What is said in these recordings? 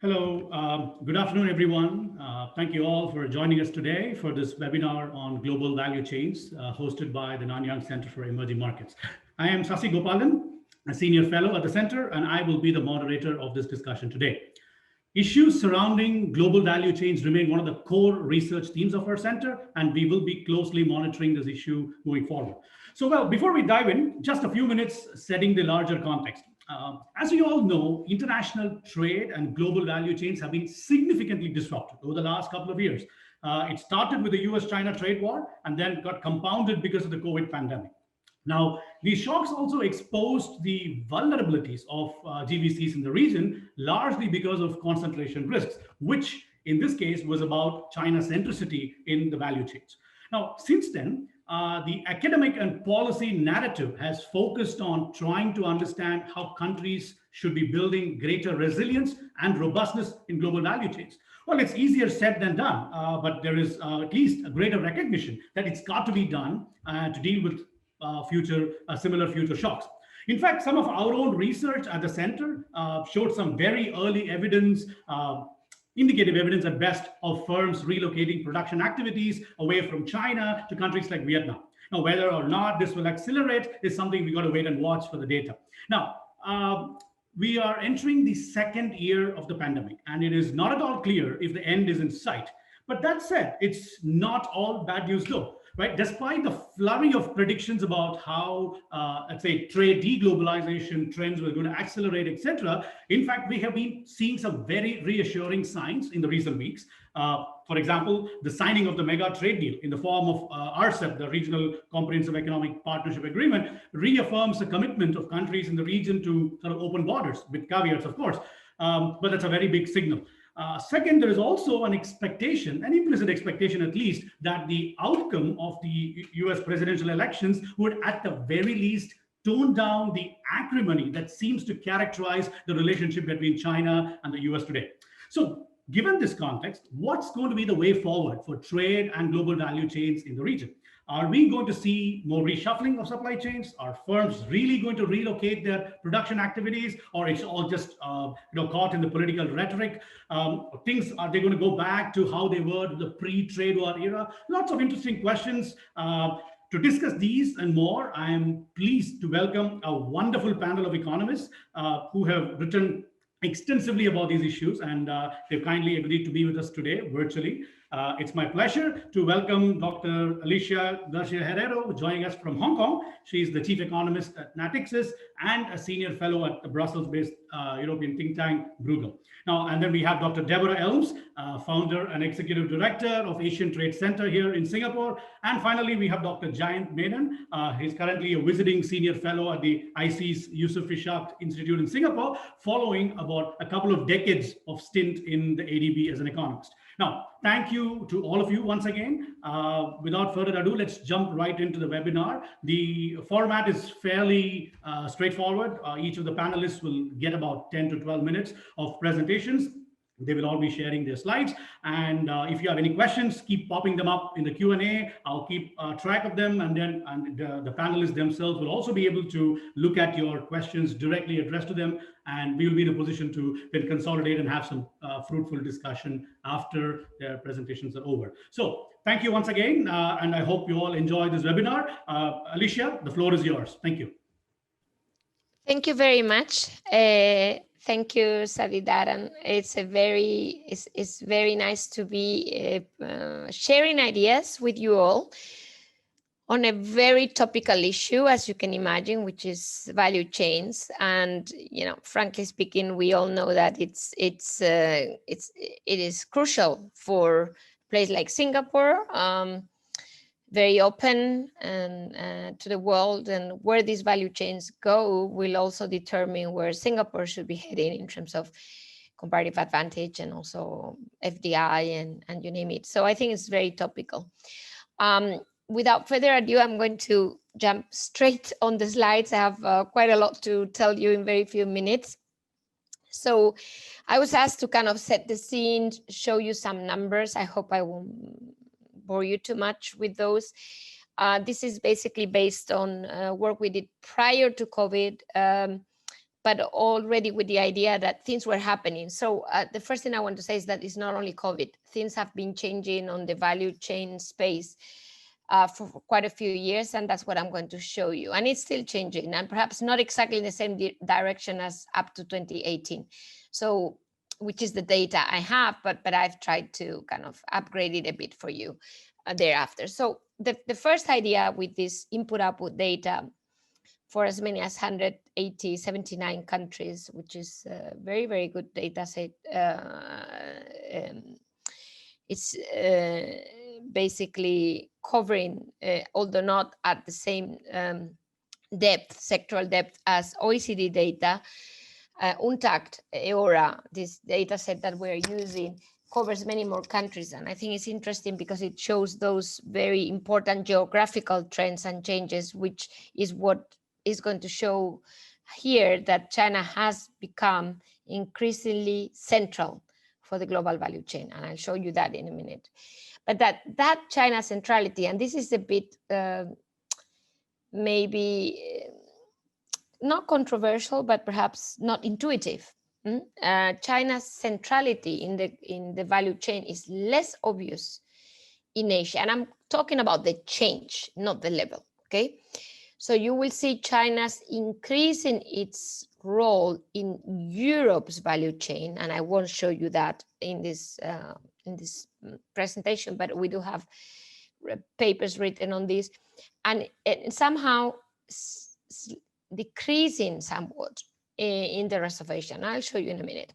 Hello, good afternoon, everyone. Thank you all for joining us today for this webinar on global value chains hosted by the Nanyang Center for Emerging Markets. I am Sasi Gopalan, a senior fellow at the center, and I will be the moderator of this discussion today. Issues surrounding global value chains remain one of the core research themes of our center, and we will be closely monitoring this issue moving forward. So, before we dive in, just a few minutes setting the larger context. As you all know, international trade and global value chains have been significantly disrupted over the last couple of years. It started with the US-China trade war and then got compounded because of the COVID pandemic. Now, these shocks also exposed the vulnerabilities of GVCs in the region, largely because of concentration risks, which in this case was about China centricity in the value chains. Now, since then, the academic and policy narrative has focused on trying to understand how countries should be building greater resilience and robustness in global value chains. Well, it's easier said than done, but there is at least a greater recognition that it's got to be done to deal with similar future shocks. In fact, some of our own research at the center showed some very early evidence, indicative evidence at best, of firms relocating production activities away from China to countries like Vietnam. Now, whether or not this will accelerate is something we got to wait and watch for the data. Now, we are entering the second year of the pandemic, and it is not at all clear if the end is in sight. But that said, it's not all bad news though. Right? Despite the flurry of predictions about how, let's say, trade deglobalization trends were going to accelerate, etc., in fact, we have been seeing some very reassuring signs in the recent weeks. For example, the signing of the mega trade deal in the form of RCEP, the Regional Comprehensive Economic Partnership Agreement, reaffirms the commitment of countries in the region to sort of open borders, with caveats, of course. But that's a very big signal. Second, there is also an expectation, an implicit expectation at least, that the outcome of the US presidential elections would at the very least tone down the acrimony that seems to characterize the relationship between China and the US today. So given this context, what's going to be the way forward for trade and global value chains in the region? Are we going to see more reshuffling of supply chains? Are firms really going to relocate their production activities, or it's all just caught in the political rhetoric? Things, are they going to go back to how they were the pre-trade war era? Lots of interesting questions. To discuss these and more, I am pleased to welcome a wonderful panel of economists who have written extensively about these issues, and they've kindly agreed to be with us today virtually. It's my pleasure to welcome Dr. Alicia Garcia Herrero, joining us from Hong Kong. She's the chief economist at Natixis and a senior fellow at the Brussels-based European think tank Bruegel. Now, and then we have Dr. Deborah Elms, founder and executive director of Asian Trade Center here in Singapore. And finally, we have Dr. Jayant Menon. He's currently a visiting senior fellow at the IC's Yusof Ishak Institute in Singapore, following about a couple of decades of stint in the ADB as an economist. Now, thank you to all of you once again. Without further ado, let's jump right into the webinar. The format is fairly straightforward. Each of the panelists will get about 10 to 12 minutes of presentations. They will all be sharing their slides. And if you have any questions, keep popping them up in the Q&A. I'll keep track of them. And then the panelists themselves will also be able to look at your questions directly addressed to them. And we will be in a position to then consolidate and have some fruitful discussion after their presentations are over. So thank you once again. And I hope you all enjoy this webinar. Alicia, the floor is yours. Thank you. Thank you very much. Thank you, Sadidaran. It's very nice to be sharing ideas with you all on a very topical issue, as you can imagine, which is value chains. And frankly speaking, we all know that it is crucial for a place like Singapore. Very open and to the world, and where these value chains go will also determine where Singapore should be heading in terms of comparative advantage and also FDI and you name it. So I think it's very topical. Without further ado, I'm going to jump straight on the slides. I have quite a lot to tell you in very few minutes. So I was asked to kind of set the scene, show you some numbers. I hope I won't bore you too much with those. This is basically based on work we did prior to COVID. but already with the idea that things were happening. So the first thing I want to say is that it's not only COVID. Things have been changing on the value chain space for quite a few years, and that's what I'm going to show you. And it's still changing, and perhaps not exactly in the same direction as up to 2018. So, which is the data I have, but I've tried to kind of upgrade it a bit for you thereafter. So the first idea with this input-output data for as many as 79 countries, which is a very, very good data set. It's basically covering, although not at the same depth, sectoral depth as OECD data, Untact EORA, this data set that we're using, covers many more countries. And I think it's interesting because it shows those very important geographical trends and changes, which is what is going to show here, that China has become increasingly central for the global value chain. And I'll show you that in a minute. But that China centrality, and this is a bit maybe not controversial, but perhaps not intuitive. China's centrality in the value chain is less obvious in Asia. And I'm talking about the change, not the level, okay? So you will see China's increasing its role in Europe's value chain, and I won't show you that in this presentation, but we do have papers written on this, and somehow decreasing somewhat in the rest of Asia. And I'll show you in a minute.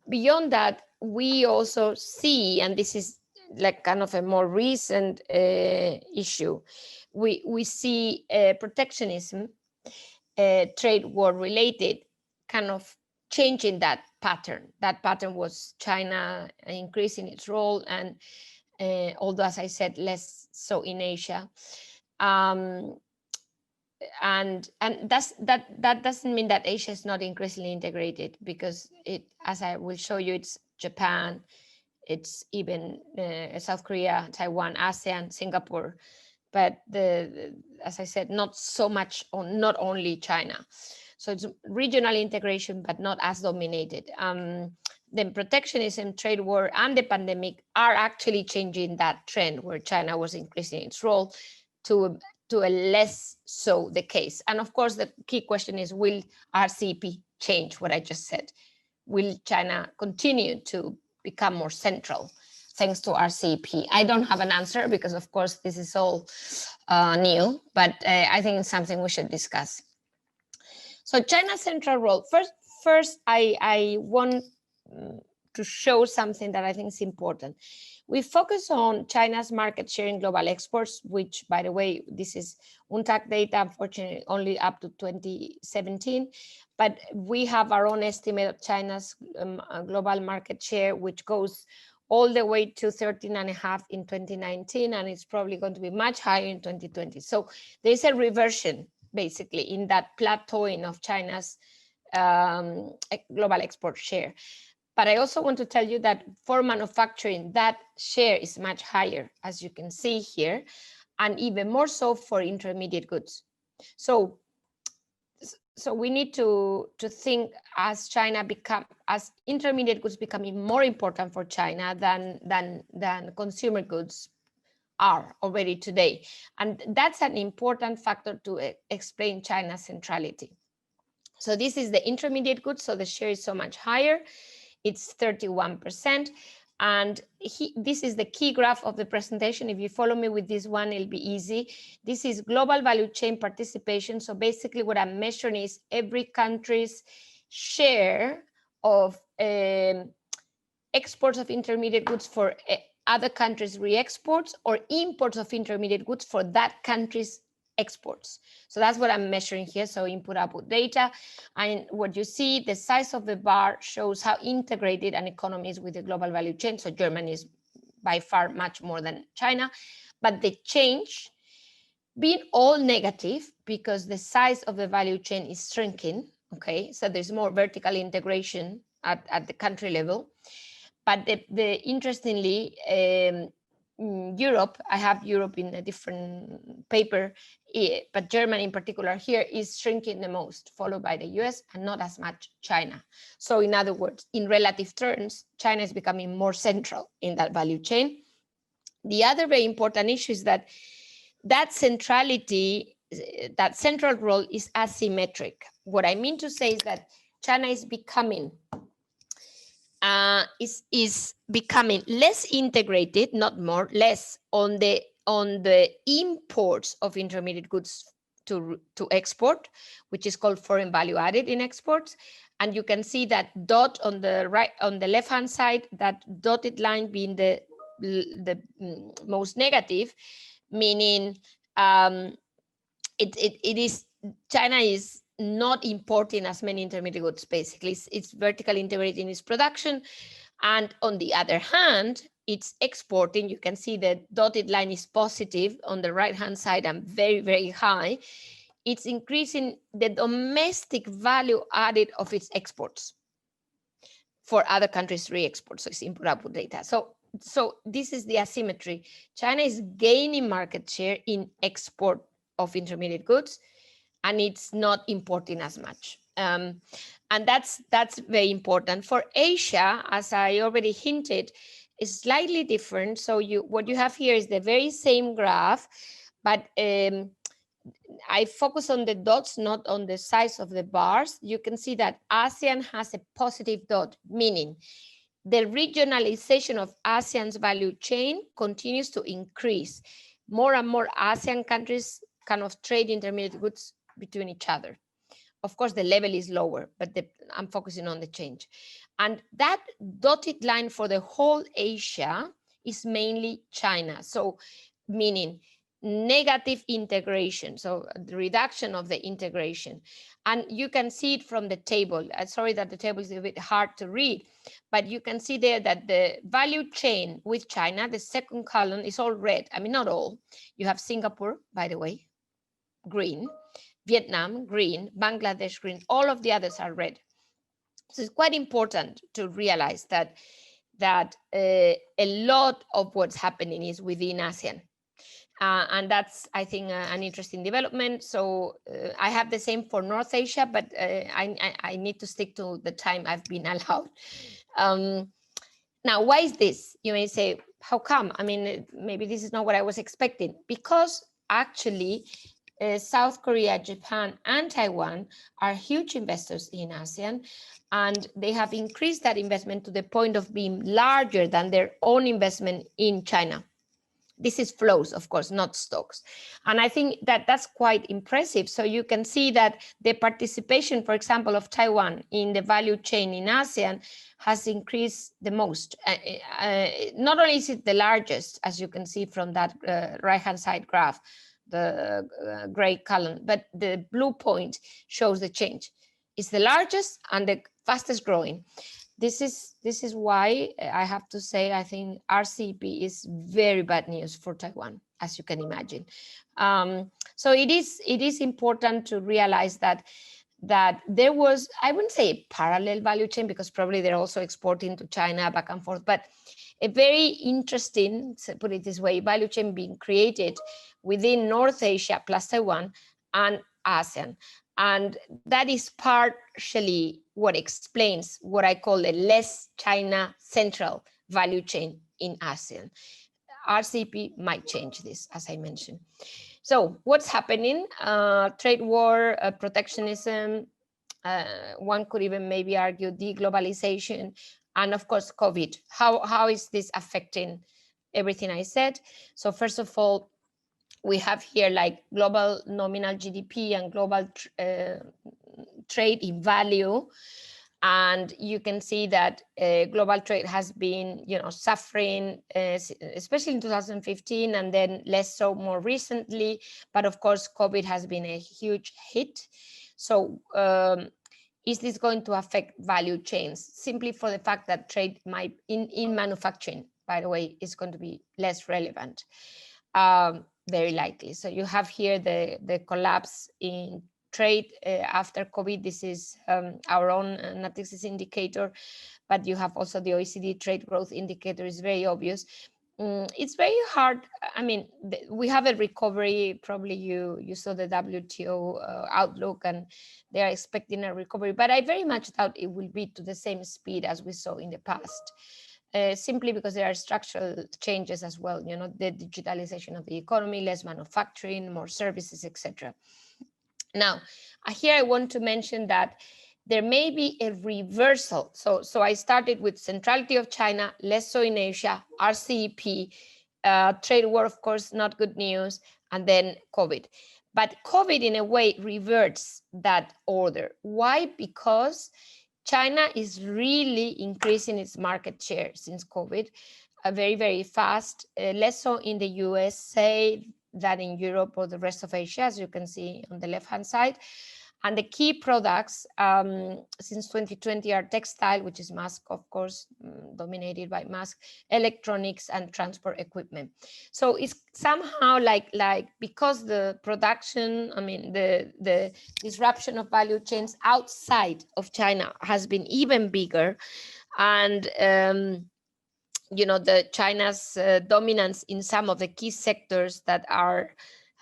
Beyond that, we also see, and this is like kind of a more recent issue, we see protectionism, trade war related, kind of changing that pattern. That pattern was China increasing its role, and although, as I said, less so in Asia. And that doesn't mean that Asia is not increasingly integrated, because it, as I will show you, it's Japan, it's even South Korea, Taiwan, ASEAN, Singapore, but as I said, not so much on, not only China. So it's regional integration, but not as dominated. Then protectionism, trade war, and the pandemic are actually changing that trend, where China was increasing its role to a less so the case. And of course, the key question is, will RCEP change what I just said? Will China continue to become more central thanks to RCEP? I don't have an answer, because of course this is all new, but I think it's something we should discuss. So China's central role. First, I want to show something that I think is important. We focus on China's market share in global exports, which, by the way, this is UNTAC data, unfortunately, only up to 2017. But we have our own estimate of China's global market share, which goes all the way to 13.5 in 2019, and it's probably going to be much higher in 2020. So there's a reversion, basically, in that plateauing of China's global export share. But I also want to tell you that for manufacturing, that share is much higher, as you can see here, and even more so for intermediate goods. So we need to think, as as intermediate goods becoming more important for China than consumer goods are already today. And that's an important factor to explain China's centrality. So this is the intermediate goods, so the share is so much higher. It's 31%. And this is the key graph of the presentation. If you follow me with this one, it'll be easy. This is global value chain participation. So basically what I'm measuring is every country's share of exports of intermediate goods for other countries' re-exports, or imports of intermediate goods for that country's exports. So that's what I'm measuring here. So input-output data. And what you see, the size of the bar shows how integrated an economy is with the global value chain. So Germany is by far much more than China. But the change, being all negative, because the size of the value chain is shrinking, okay? So there's more vertical integration at the country level. But interestingly, Europe, I have Europe in a different paper, but Germany in particular here is shrinking the most, followed by the US and not as much China. So in other words, in relative terms, China is becoming more central in that value chain. The other very important issue is that that centrality, that central role is asymmetric. What I mean to say is that China is becoming becoming less integrated, not more, less on the imports of intermediate goods to export, which is called foreign value added in exports. And you can see that dot on the right, on the left hand side, that dotted line being the most negative, meaning it is, China is not importing as many intermediate goods. Basically, it's vertically integrated in its production, and on the other hand, it's exporting. You can see the dotted line is positive on the right hand side and very, very high. It's increasing the domestic value added of its exports for other countries' re-export. So it's input-output data. So this is the asymmetry. China is gaining market share in export of intermediate goods, and it's not importing as much. And that's very important. For Asia, as I already hinted, is slightly different. So what you have here is the very same graph, but I focus on the dots, not on the size of the bars. You can see that ASEAN has a positive dot, meaning the regionalization of ASEAN's value chain continues to increase. More and more ASEAN countries kind of trade intermediate goods between each other. Of course, the level is lower, but I'm focusing on the change. And that dotted line for the whole Asia is mainly China. So meaning negative integration, so the reduction of the integration. And you can see it from the table. Sorry that the table is a bit hard to read, but you can see there that the value chain with China, the second column, is all red. I mean, not all. You have Singapore, by the way, green, Vietnam, green, Bangladesh, green, all of the others are red. So it's quite important to realize that a lot of what's happening is within ASEAN. And that's, I think, an interesting development. So I have the same for North Asia, but I need to stick to the time I've been allowed. Now, why is this? You may say, how come? I mean, maybe this is not what I was expecting. Because actually, South Korea, Japan, and Taiwan are huge investors in ASEAN, and they have increased that investment to the point of being larger than their own investment in China. This is flows, of course, not stocks. And I think that that's quite impressive. So you can see that the participation, for example, of Taiwan in the value chain in ASEAN has increased the most. Not only is it the largest, as you can see from that right-hand side graph, the gray column, but the blue point shows the change. It's the largest and the fastest growing. This is why I have to say I think RCEP is very bad news for Taiwan, as you can imagine. So it is important to realize that there was, I wouldn't say a parallel value chain, because probably they're also exporting to China back and forth, but a very interesting, put it this way, value chain being created within North Asia plus Taiwan and ASEAN. And that is partially what explains what I call a less China central value chain in ASEAN. RCEP might change this, as I mentioned. So what's happening? Trade war, protectionism, one could even maybe argue deglobalization, and of course, COVID. How is this affecting everything I said? So first of all, we have here like global nominal GDP and global trade in value. And you can see that global trade has been, suffering, especially in 2015, and then less so more recently. But of course, COVID has been a huge hit. So is this going to affect value chains? Simply for the fact that trade might, in manufacturing, by the way, is going to be less relevant. Very likely. So you have here the collapse in trade after COVID. This is our own Natixis indicator, but you have also the OECD trade growth indicator is very obvious. It's very hard. I mean, we have a recovery. Probably you saw the WTO outlook, and they are expecting a recovery. But I very much doubt it will be to the same speed as we saw in the past. Simply because there are structural changes as well. You know, the digitalization of the economy, less manufacturing, more services, etc. Now, here I want to mention that there may be a reversal. So I started with centrality of China, less so in Asia, RCEP, trade war, of course, not good news, and then COVID. But COVID, in a way, reverts that order. Why? Because China is really increasing its market share since COVID, very, very fast, less so in the USA than in Europe or the rest of Asia, as you can see on the left-hand side. And the key products since 2020 are textile, which is mask, of course, dominated by mask, electronics, and transport equipment. So it's somehow like because the production, I mean, the disruption of value chains outside of China has been even bigger, and you know, the China's dominance in some of the key sectors that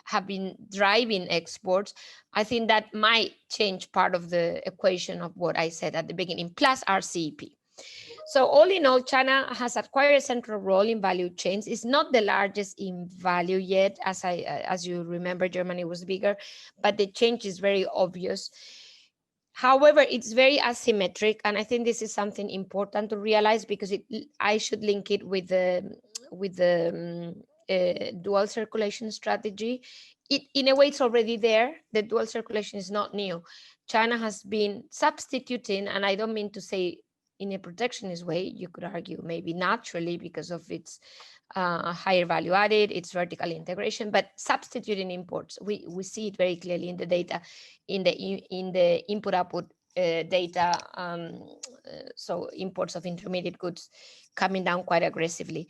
have been driving exports, I think that might change part of the equation of what I said at the beginning, plus RCEP. So all in all, China has acquired a central role in value chains. It's not the largest in value yet, as you remember, Germany was bigger, but the change is very obvious. However, it's very asymmetric, and I think this is something important to realize, because I should link it with the dual circulation strategy. In a way, it's already there. The dual circulation is not new. China has been substituting, and I don't mean to say in a protectionist way, you could argue maybe naturally because of its higher value added, its vertical integration, but substituting imports. We see it very clearly in the data, in the input output data. So imports of intermediate goods coming down quite aggressively.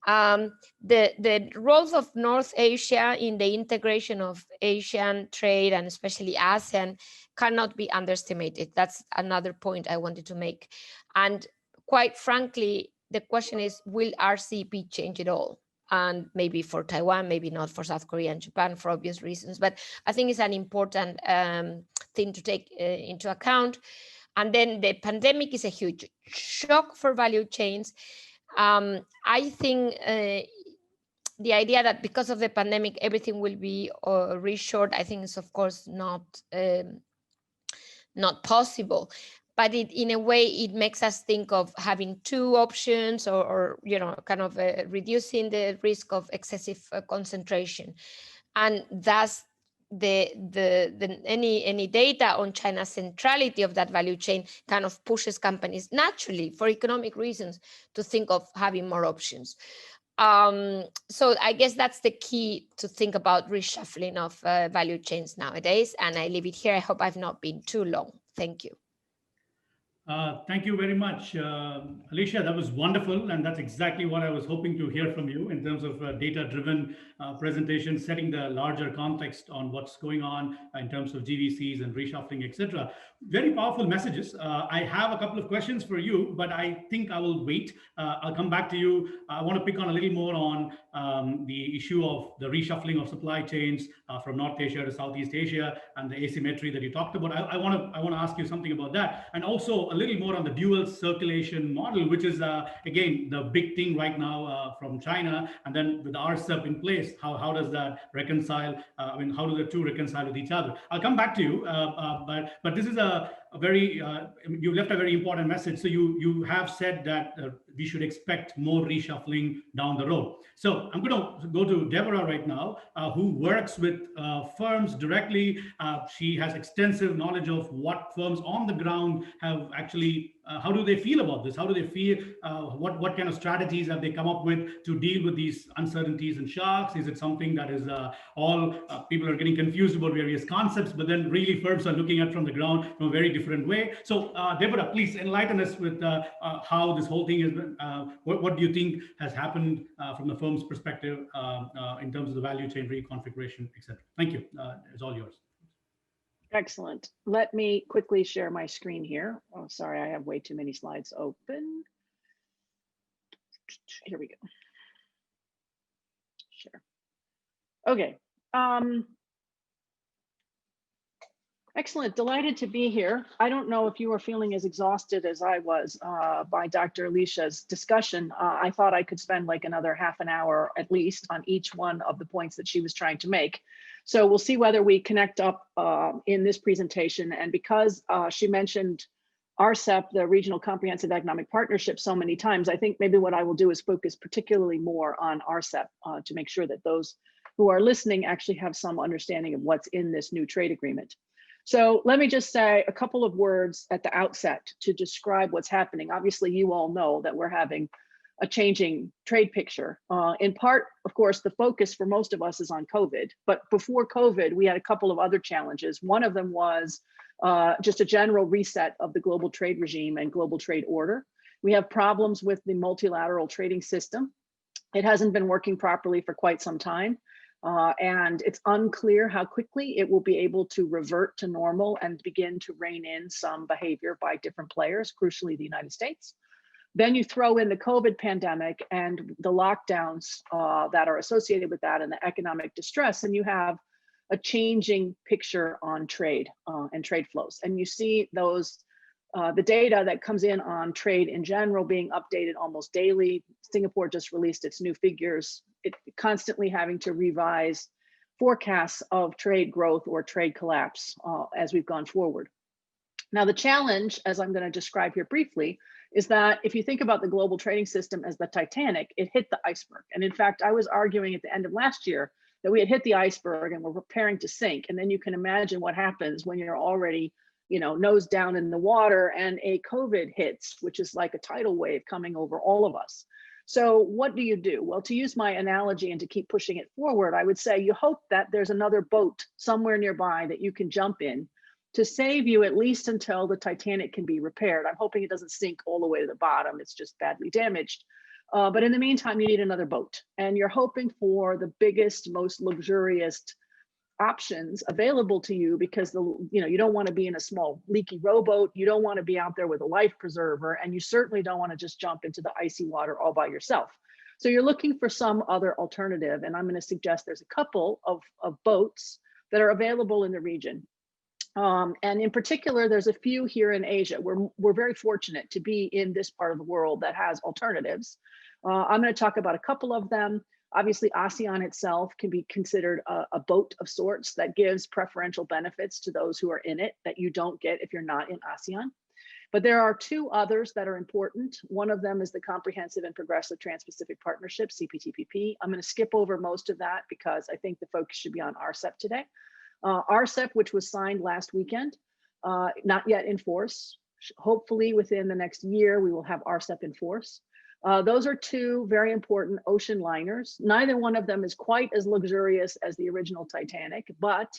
The roles of North Asia in the integration of Asian trade, and especially ASEAN, cannot be underestimated. That's another point I wanted to make. And quite frankly, the question is, will RCEP change it all? And maybe for Taiwan, maybe not for South Korea and Japan, for obvious reasons. But I think it's an important thing to take into account. And then the pandemic is a huge shock for value chains. I think the idea that because of the pandemic everything will be reshored, I think is of course not possible. But in a way, it makes us think of having two options, or you know, kind of reducing the risk of excessive concentration, and thus any data on China's centrality of that value chain kind of pushes companies naturally, for economic reasons, to think of having more options. So I guess that's the key to think about reshuffling of value chains nowadays. And I leave it here. I hope I've not been too long. Thank you. Thank you very much, Alicia. That was wonderful, and that's exactly what I was hoping to hear from you in terms of data-driven presentation, setting the larger context on what's going on in terms of GVCs and reshuffling, etc. Very powerful messages. I have a couple of questions for you, but I think I will wait. I'll come back to you. I want to pick on a little more on the issue of the reshuffling of supply chains from North Asia to Southeast Asia and the asymmetry that you talked about. I want to ask you something about that, and also a little more on the dual circulation model, which is again the big thing right now from China, and then with RCEP in place, how does that reconcile? I mean, how do the two reconcile with each other? I'll come back to you, but this is a very you left a very important message. So you have said that we should expect more reshuffling down the road. So I'm going to go to Deborah right now, who works with firms directly. She has extensive knowledge of what firms on the ground have actually, how do they feel about this? How do they feel? What kind of strategies have they come up with to deal with these uncertainties and shocks? Is it something that is all people are getting confused about various concepts, but then really firms are looking at from the ground from a very different way? So Deborah, please enlighten us with how this whole thing is. What do you think has happened from the firm's perspective in terms of the value chain reconfiguration, etc.? Thank you. It's all yours. Excellent. Let me quickly share my screen here. Oh, sorry, I have way too many slides open. Here we go. share. Okay. Excellent. Delighted to be here. I don't know if you are feeling as exhausted as I was by Dr. Alicia's discussion. I thought I could spend like another half an hour at least on each one of the points that she was trying to make. So we'll see whether we connect up in this presentation. And because she mentioned RCEP, the Regional Comprehensive Economic Partnership, so many times, I think maybe what I will do is focus particularly more on RCEP to make sure that those who are listening actually have some understanding of what's in this new trade agreement. So let me just say a couple of words at the outset to describe what's happening. Obviously, you all know that we're having a changing trade picture. In part, of course, the focus for most of us is on COVID. But before COVID, we had a couple of other challenges. One of them was just a general reset of the global trade regime and global trade order. We have problems with the multilateral trading system. It hasn't been working properly for quite some time. And it's unclear how quickly it will be able to revert to normal and begin to rein in some behavior by different players, crucially the United States. Then you throw in the COVID pandemic and the lockdowns that are associated with that and the economic distress, and you have a changing picture on trade and trade flows. And you see those, the data that comes in on trade in general being updated almost daily. Singapore just released its new figures. It constantly having to revise forecasts of trade growth or trade collapse as we've gone forward. Now, the challenge, as I'm going to describe here briefly, is that if you think about the global trading system as the Titanic, it hit the iceberg. And in fact, I was arguing at the end of last year that we had hit the iceberg and we're preparing to sink. And then you can imagine what happens when you're already, you know, nose down in the water and a COVID hits, which is like a tidal wave coming over all of us. So what do you do? Well, to use my analogy and to keep pushing it forward, I would say you hope that there's another boat somewhere nearby that you can jump in to save you at least until the Titanic can be repaired. I'm hoping it doesn't sink all the way to the bottom. It's just badly damaged. But in the meantime, you need another boat. And you're hoping for the biggest, most luxurious options available to you because you don't want to be in a small leaky rowboat. You don't want to be out there with a life preserver, and you certainly don't want to just jump into the icy water all by yourself. So you're looking for some other alternative, and I'm going to suggest there's a couple of boats that are available in the region. And in particular, there's a few here in Asia. We're very fortunate to be in this part of the world that has alternatives. I'm going to talk about a couple of them. Obviously, ASEAN itself can be considered a boat of sorts that gives preferential benefits to those who are in it that you don't get if you're not in ASEAN. But there are two others that are important. One of them is the Comprehensive and Progressive Trans-Pacific Partnership, CPTPP. I'm going to skip over most of that because I think the focus should be on RCEP today. RCEP, which was signed last weekend, not yet in force. Hopefully within the next year, we will have RCEP in force. Those are two very important ocean liners. Neither one of them is quite as luxurious as the original Titanic, but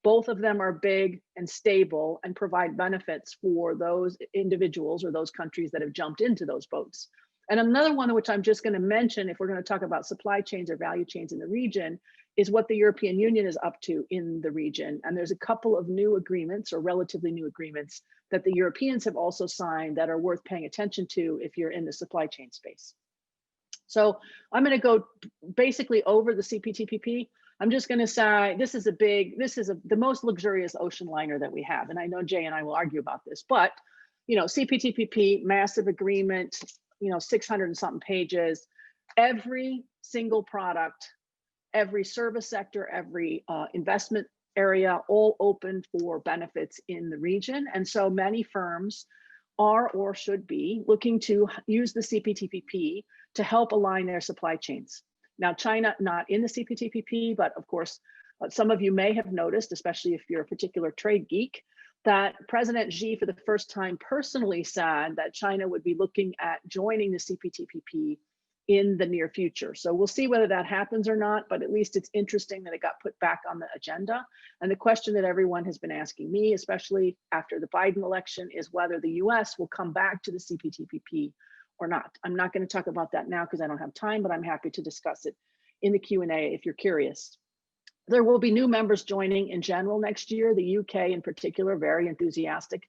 both of them are big and stable and provide benefits for those individuals or those countries that have jumped into those boats. And another one which I'm just going to mention, if we're going to talk about supply chains or value chains in the region, is what the European Union is up to in the region. And there's a couple of new agreements or relatively new agreements that the Europeans have also signed that are worth paying attention to if you're in the supply chain space. So I'm going to go basically over the CPTPP. I'm just going to say this is the most luxurious ocean liner that we have. And I know Jay and I will argue about this, but CPTPP, massive agreement, 600 and something pages, every single product, every service sector, every investment area, all open for benefits in the region. And so many firms are or should be looking to use the CPTPP to help align their supply chains. Now, China, not in the CPTPP, but of course, some of you may have noticed, especially if you're a particular trade geek, that President Xi, for the first time, personally said that China would be looking at joining the CPTPP in the near future. So we'll see whether that happens or not, but at least it's interesting that it got put back on the agenda. And the question that everyone has been asking me, especially after the Biden election, is whether the US will come back to the CPTPP or not. I'm not going to talk about that now because I don't have time, but I'm happy to discuss it in the Q&A if you're curious. There will be new members joining in general next year, the UK in particular, very enthusiastic.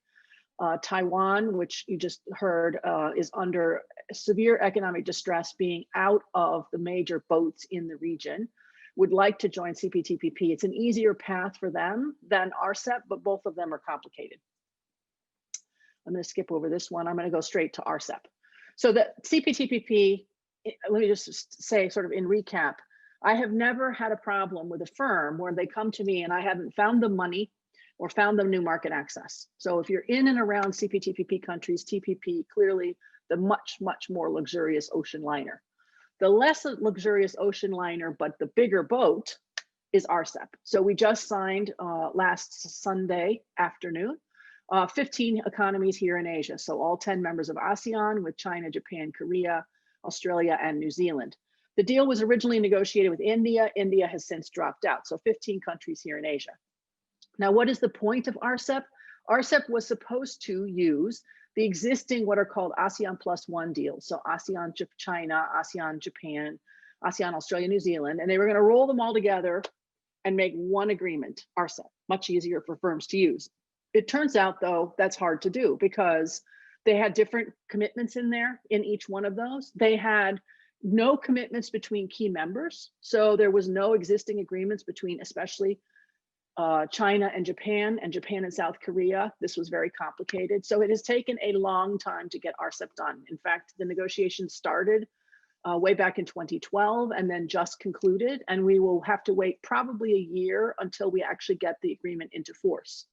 Taiwan, which you just heard, is under severe economic distress, being out of the major boats in the region. would like to join CPTPP. It's an easier path for them than RCEP, but both of them are complicated. I'm going to skip over this one. I'm going to go straight to RCEP. So the CPTPP, let me just say sort of in recap, I have never had a problem with a firm where they come to me and I haven't found them money or found them new market access. So if you're in and around CPTPP countries, TPP, clearly the much, much more luxurious ocean liner. The less luxurious ocean liner, but the bigger boat is RCEP. So we just signed last Sunday afternoon, 15 economies here in Asia. So all 10 members of ASEAN with China, Japan, Korea, Australia, and New Zealand. The deal was originally negotiated with India. India has since dropped out. So 15 countries here in Asia. Now, what is the point of RCEP? RCEP was supposed to use the existing what are called ASEAN +1 deals. So ASEAN China, ASEAN Japan, ASEAN Australia, New Zealand, and they were going to roll them all together and make one agreement, RCEP, much easier for firms to use. It turns out, though, that's hard to do because they had different commitments in there in each one of those. They had no commitments between key members. So there was no existing agreements between especially China and Japan and South Korea. This was very complicated. So it has taken a long time to get RCEP done. In fact, the negotiations started way back in 2012 and then just concluded. And we will have to wait probably a year until we actually get the agreement into force.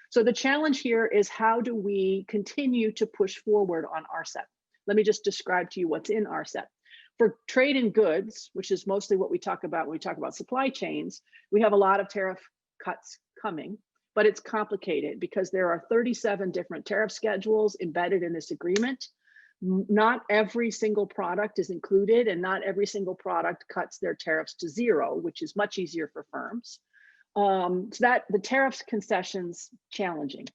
So the challenge here is how do we continue to push forward on RCEP? Let me just describe to you what's in RCEP. For trade in goods, which is mostly what we talk about when we talk about supply chains, we have a lot of tariff cuts coming, but it's complicated because there are 37 different tariff schedules embedded in this agreement. Not every single product is included and not every single product cuts their tariffs to zero, which is much easier for firms. So that the tariffs concessions challenging.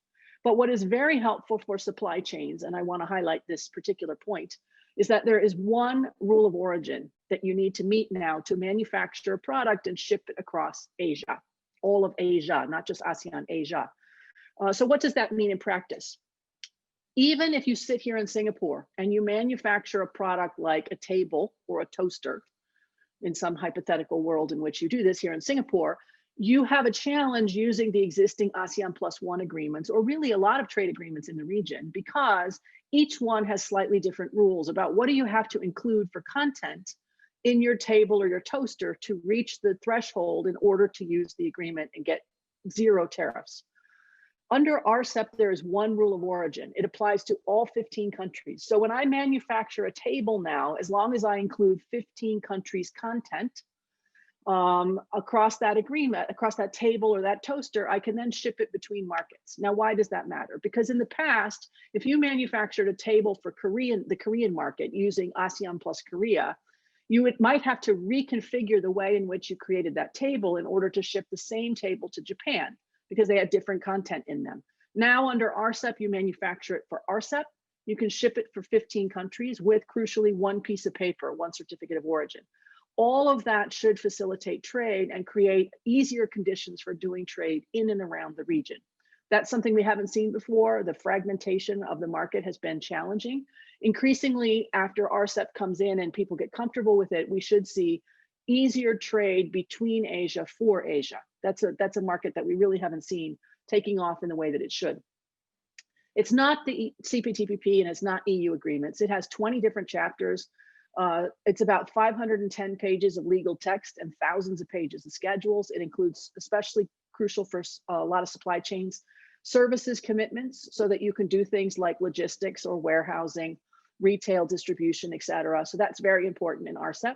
But what is very helpful for supply chains, and I want to highlight this particular point, is that there is one rule of origin that you need to meet now to manufacture a product and ship it across Asia, all of Asia, not just ASEAN, Asia. So what does that mean in practice? Even if you sit here in Singapore and you manufacture a product like a table or a toaster, in some hypothetical world in which you do this here in Singapore, you have a challenge using the existing ASEAN +1 agreements, or really a lot of trade agreements in the region, because each one has slightly different rules about what do you have to include for content in your table or your toaster to reach the threshold in order to use the agreement and get zero tariffs. Under RCEP, there is one rule of origin. It applies to all 15 countries. So when I manufacture a table now, as long as I include 15 countries' content, across that agreement, across that table or that toaster, I can then ship it between markets. Now, why does that matter? Because in the past, if you manufactured a table for the Korean market using ASEAN plus Korea, you might have to reconfigure the way in which you created that table in order to ship the same table to Japan because they had different content in them. Now under RCEP, you manufacture it for RCEP. You can ship it for 15 countries with, crucially, one piece of paper, one certificate of origin. All of that should facilitate trade and create easier conditions for doing trade in and around the region. That's something we haven't seen before. The fragmentation of the market has been challenging. Increasingly, after RCEP comes in and people get comfortable with it, we should see easier trade between Asia for Asia. That's a market that we really haven't seen taking off in the way that it should. It's not the CPTPP and it's not EU agreements. It has 20 different chapters. It's about 510 pages of legal text and thousands of pages of schedules. It includes, especially crucial for a lot of supply chains, services commitments so that you can do things like logistics or warehousing, retail distribution, et cetera. So that's very important in RCEP.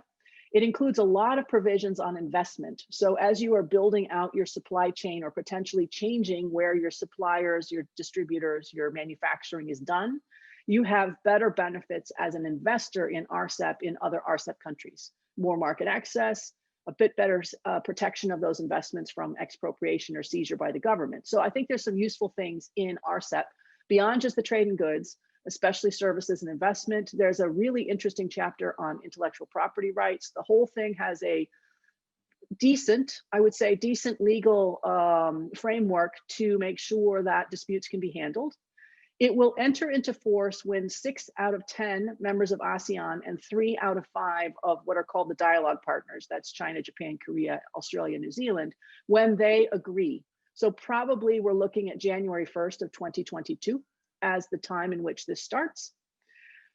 It includes a lot of provisions on investment. So as you are building out your supply chain or potentially changing where your suppliers, your distributors, your manufacturing is done, you have better benefits as an investor in RCEP in other RCEP countries, more market access, a bit better protection of those investments from expropriation or seizure by the government. So I think there's some useful things in RCEP beyond just the trade in goods, especially services and investment. There's a really interesting chapter on intellectual property rights. The whole thing has a decent, I would say, decent legal framework to make sure that disputes can be handled. It will enter into force when 6 out of 10 members of ASEAN and 3 out of 5 of what are called the dialogue partners, that's China, Japan, Korea, Australia, New Zealand, when they agree. So probably we're looking at January 1st of 2022 as the time in which this starts.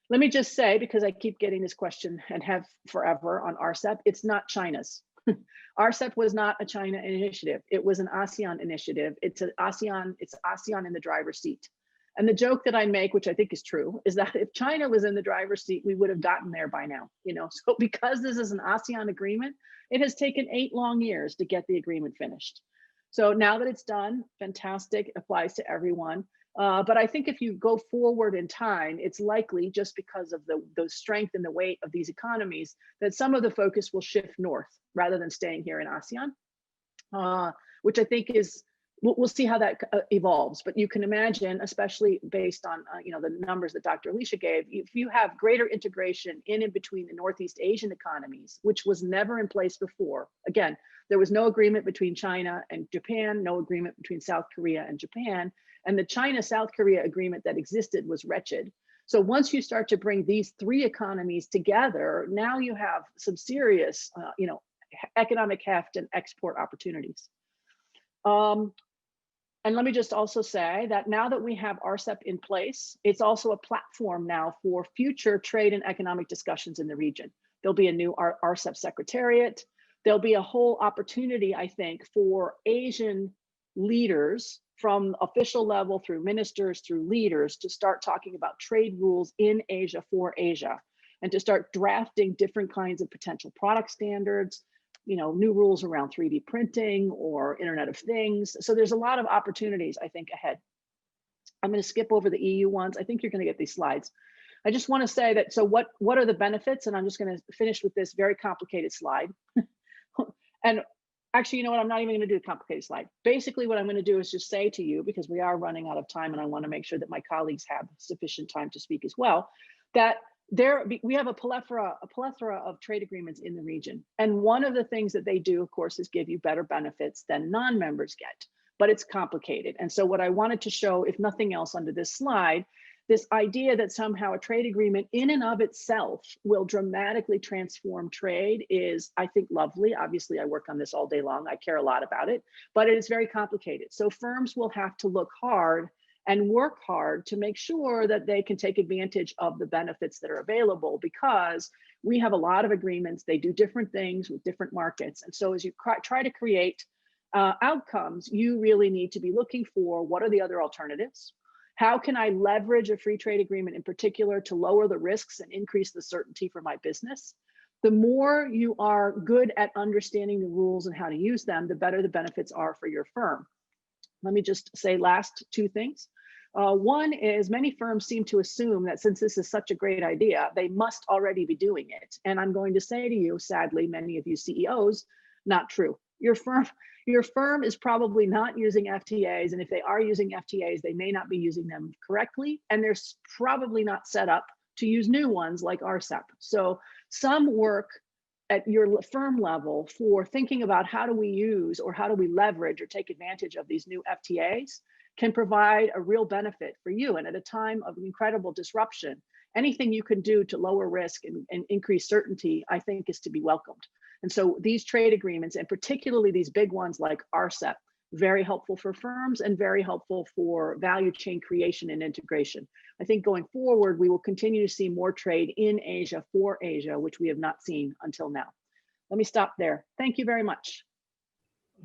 Let me just say, because I keep getting this question and have forever on RCEP, it's not China's. RCEP was not a China initiative. It was an ASEAN initiative. It's ASEAN in the driver's seat. And the joke that I make, which I think is true, is that if China was in the driver's seat, we would have gotten there by now. So because this is an ASEAN agreement, it has taken 8 long years to get the agreement finished. So now that it's done, fantastic, applies to everyone. But I think if you go forward in time, it's likely, just because of the strength and the weight of these economies, that some of the focus will shift north rather than staying here in ASEAN, which I think is, we'll see how that evolves. But you can imagine, especially based on the numbers that Dr. Alicia gave, if you have greater integration in and between the Northeast Asian economies, which was never in place before. Again, there was no agreement between China and Japan, no agreement between South Korea and Japan. And the China-South Korea agreement that existed was wretched. So once you start to bring these 3 economies together, now you have some serious, economic heft and export opportunities. And let me just also say that now that we have RCEP in place, it's also a platform now for future trade and economic discussions in the region. There'll be a new RCEP secretariat. There'll be a whole opportunity, I think, for Asian leaders from official level through ministers, through leaders, to start talking about trade rules in Asia for Asia, and to start drafting different kinds of potential product standards, new rules around 3D printing or Internet of Things. So there's a lot of opportunities, I think, ahead. I'm going to skip over the EU ones. I think you're going to get these slides. I just want to say that, so what are the benefits? And I'm just going to finish with this very complicated slide. And actually, you know what? I'm not even going to do a complicated slide. Basically, what I'm going to do is just say to you, because we are running out of time and I want to make sure that my colleagues have sufficient time to speak as well, that we have a plethora of trade agreements in the region. And one of the things that they do, of course, is give you better benefits than non-members get, but it's complicated. And so what I wanted to show, if nothing else under this slide, this idea that somehow a trade agreement in and of itself will dramatically transform trade is, I think, lovely. Obviously, I work on this all day long. I care a lot about it, but it is very complicated. So firms will have to look hard and work hard to make sure that they can take advantage of the benefits that are available, because we have a lot of agreements. They do different things with different markets. And so as you try to create outcomes, you really need to be looking for, what are the other alternatives? How can I leverage a free trade agreement in particular to lower the risks and increase the certainty for my business? The more you are good at understanding the rules and how to use them, the better the benefits are for your firm. Let me just say last 2 things. One is, many firms seem to assume that since this is such a great idea, they must already be doing it. And I'm going to say to you, sadly, many of you CEOs, not true. Your firm is probably not using FTAs, and if they are using FTAs, they may not be using them correctly, and they're probably not set up to use new ones like RCEP. So some work at your firm level for thinking about how do we use, or how do we leverage or take advantage of these new FTAs can provide a real benefit for you. And at a time of incredible disruption, anything you can do to lower risk and increase certainty, I think, is to be welcomed. And so these trade agreements, and particularly these big ones like RCEP, very helpful for firms and very helpful for value chain creation and integration. I think going forward, we will continue to see more trade in Asia for Asia, which we have not seen until now. Let me stop there. Thank you very much.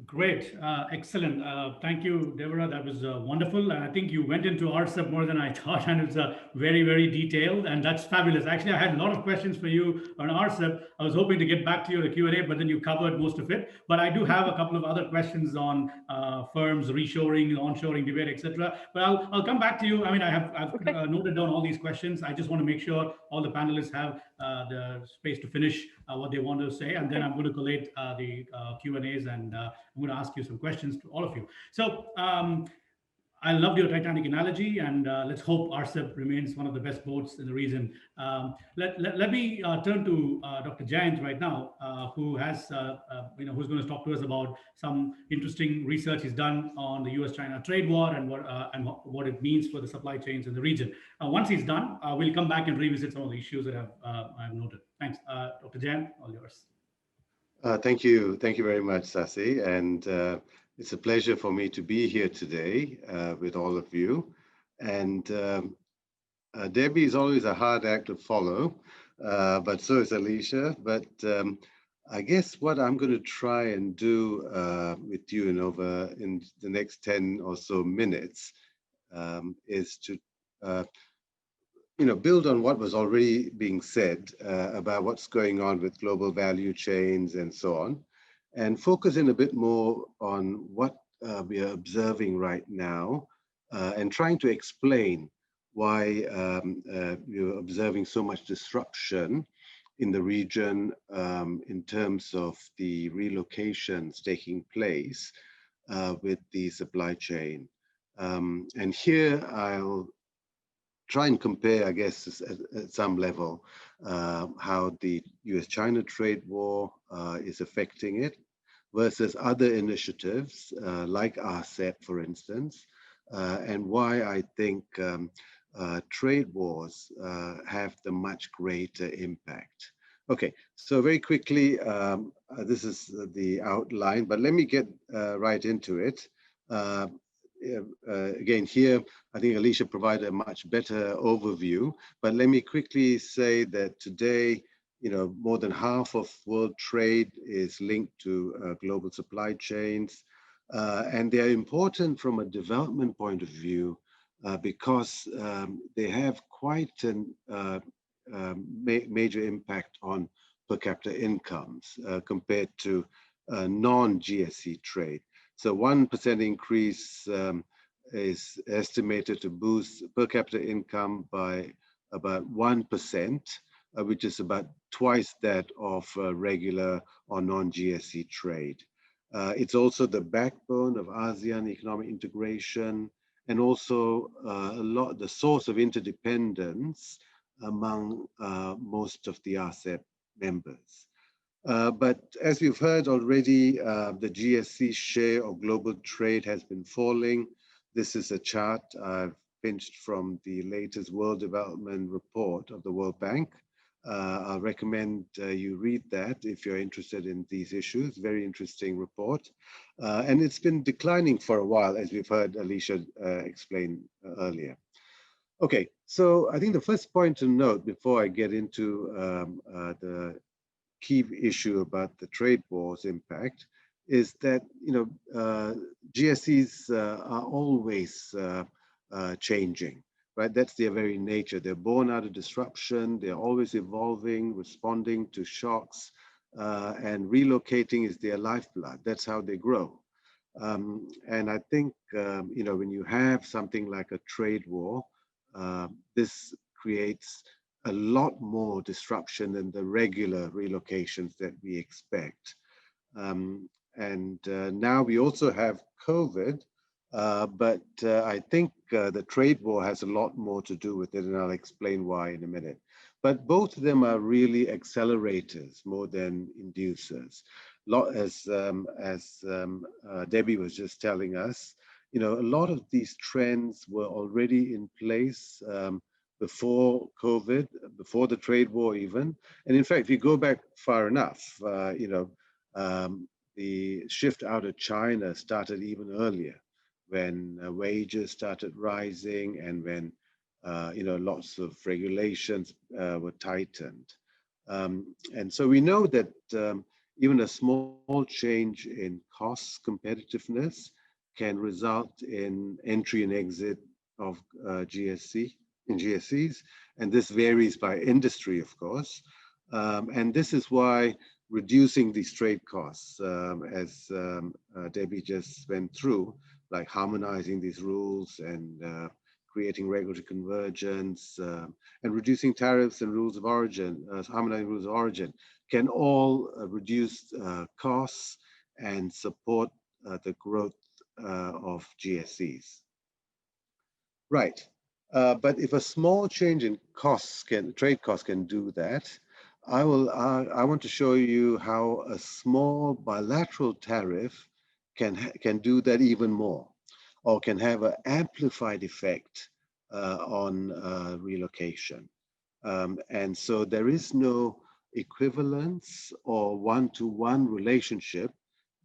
Great, excellent. Thank you, Deborah. That was wonderful. And I think you went into RCEP more than I thought, and it's very, very detailed, and that's fabulous. Actually, I had a lot of questions for you on RCEP. I was hoping to get back to you in the Q&A, but then you covered most of it. But I do have a couple of other questions on firms, reshoring, onshoring debate, etc. But I'll come back to you. I mean, I've Okay. noted down all these questions. I just want to make sure all the panelists have the space to finish what they want to say, and then I'm going to collate the Q&As, and I'm going to ask you some questions to all of you. So I loved your Titanic analogy, and let's hope RCEP remains one of the best boats in the region. Let me turn to Dr. Jayant right now, who has, who's going to talk to us about some interesting research he's done on the U.S.-China trade war and what it means for the supply chains in the region. Once he's done, we'll come back and revisit some of the issues that I've noted. Thanks, Dr. Jayant, all yours. Thank you very much, Sasi, and it's a pleasure for me to be here today with all of you. And Debbie is always a hard act to follow, but so is Alicia. But I guess what I'm going to try and do with you in the next 10 or so minutes is to build on what was already being said about what's going on with global value chains and so on, and focus in a bit more on what we are observing right now and trying to explain why we're observing so much disruption in the region in terms of the relocations taking place with the supply chain. And here I'll try and compare, I guess, at some level, how the US-China trade war is affecting it versus other initiatives like RCEP, for instance, and why I think trade wars have the much greater impact. Okay, so very quickly, this is the outline, but let me get right into it. Again, here, I think Alicia provided a much better overview, but let me quickly say that today, more than half of world trade is linked to global supply chains, and they are important from a development point of view because they have quite a major impact on per capita incomes compared to non-GSC trade. So 1% increase is estimated to boost per capita income by about 1%, which is about twice that of regular or non-GSC trade. It's also the backbone of ASEAN economic integration, and also the source of interdependence among most of the RCEP members. But as we've heard already, the GSC share of global trade has been falling. This is a chart I've pinched from the latest World Development Report of the World Bank. I recommend you read that if you're interested in these issues. Very interesting report. And it's been declining for a while, as we've heard Alicia explain earlier. Okay, so I think the first point to note before I get into the key issue about the trade war's impact is that GSCs are always changing, right? That's their very nature. They're born out of disruption. They're always evolving, responding to shocks, and relocating is their lifeblood. That's how they grow. And I think when you have something like a trade war, this creates a lot more disruption than the regular relocations that we expect. And now we also have COVID, but I think the trade war has a lot more to do with it, and I'll explain why in a minute. But both of them are really accelerators more than inducers. As Debbie was just telling us, a lot of these trends were already in place before COVID, before the trade war even. And in fact, if you go back far enough, the shift out of China started even earlier when wages started rising and when, lots of regulations were tightened. And so we know that even a small change in cost competitiveness can result in entry and exit of GSCs, and this varies by industry, of course. And this is why reducing these trade costs, as Debbie just went through, like harmonizing these rules and creating regulatory convergence and reducing tariffs and rules of origin, harmonizing rules of origin, can all reduce costs and support the growth of GSCs. Right. But if a small change in trade costs can do that, I want to show you how a small bilateral tariff can do that even more, or can have an amplified effect on relocation. And so there is no equivalence or one-to-one relationship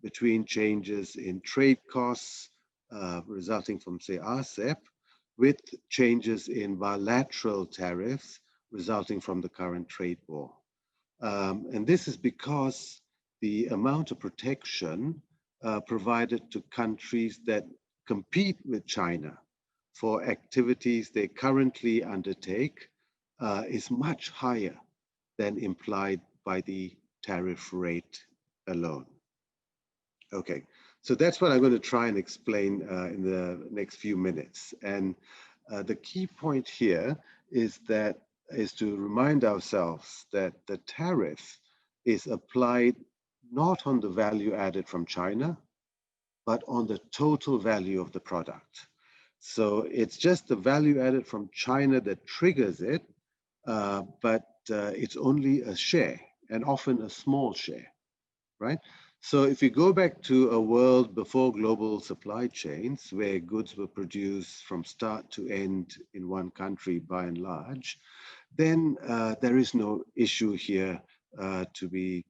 between changes in trade costs resulting from, say, RCEP, with changes in bilateral tariffs resulting from the current trade war. And this is because the amount of protection provided to countries that compete with China for activities they currently undertake is much higher than implied by the tariff rate alone. Okay, so that's what I'm going to try and explain in the next few minutes. And the key point here is to remind ourselves that the tariff is applied not on the value added from China, but on the total value of the product. So it's just the value added from China that triggers it, but it's only a share, and often a small share, right? So if you go back to a world before global supply chains, where goods were produced from start to end in one country by and large, then there is no issue here to be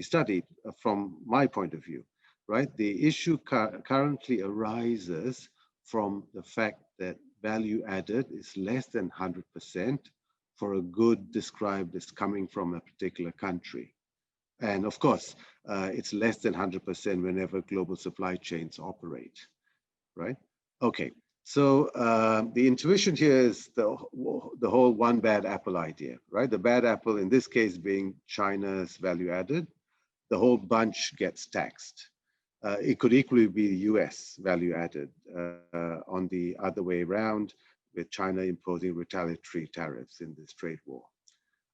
studied from my point of view, right? The issue currently arises from the fact that value added is less than 100% for a good described as coming from a particular country. And of course, it's less than 100% whenever global supply chains operate, right? Okay, so the intuition here is the whole one bad apple idea, right? The bad apple in this case being China's value added, the whole bunch gets taxed. It could equally be US value added on the other way around, with China imposing retaliatory tariffs in this trade war.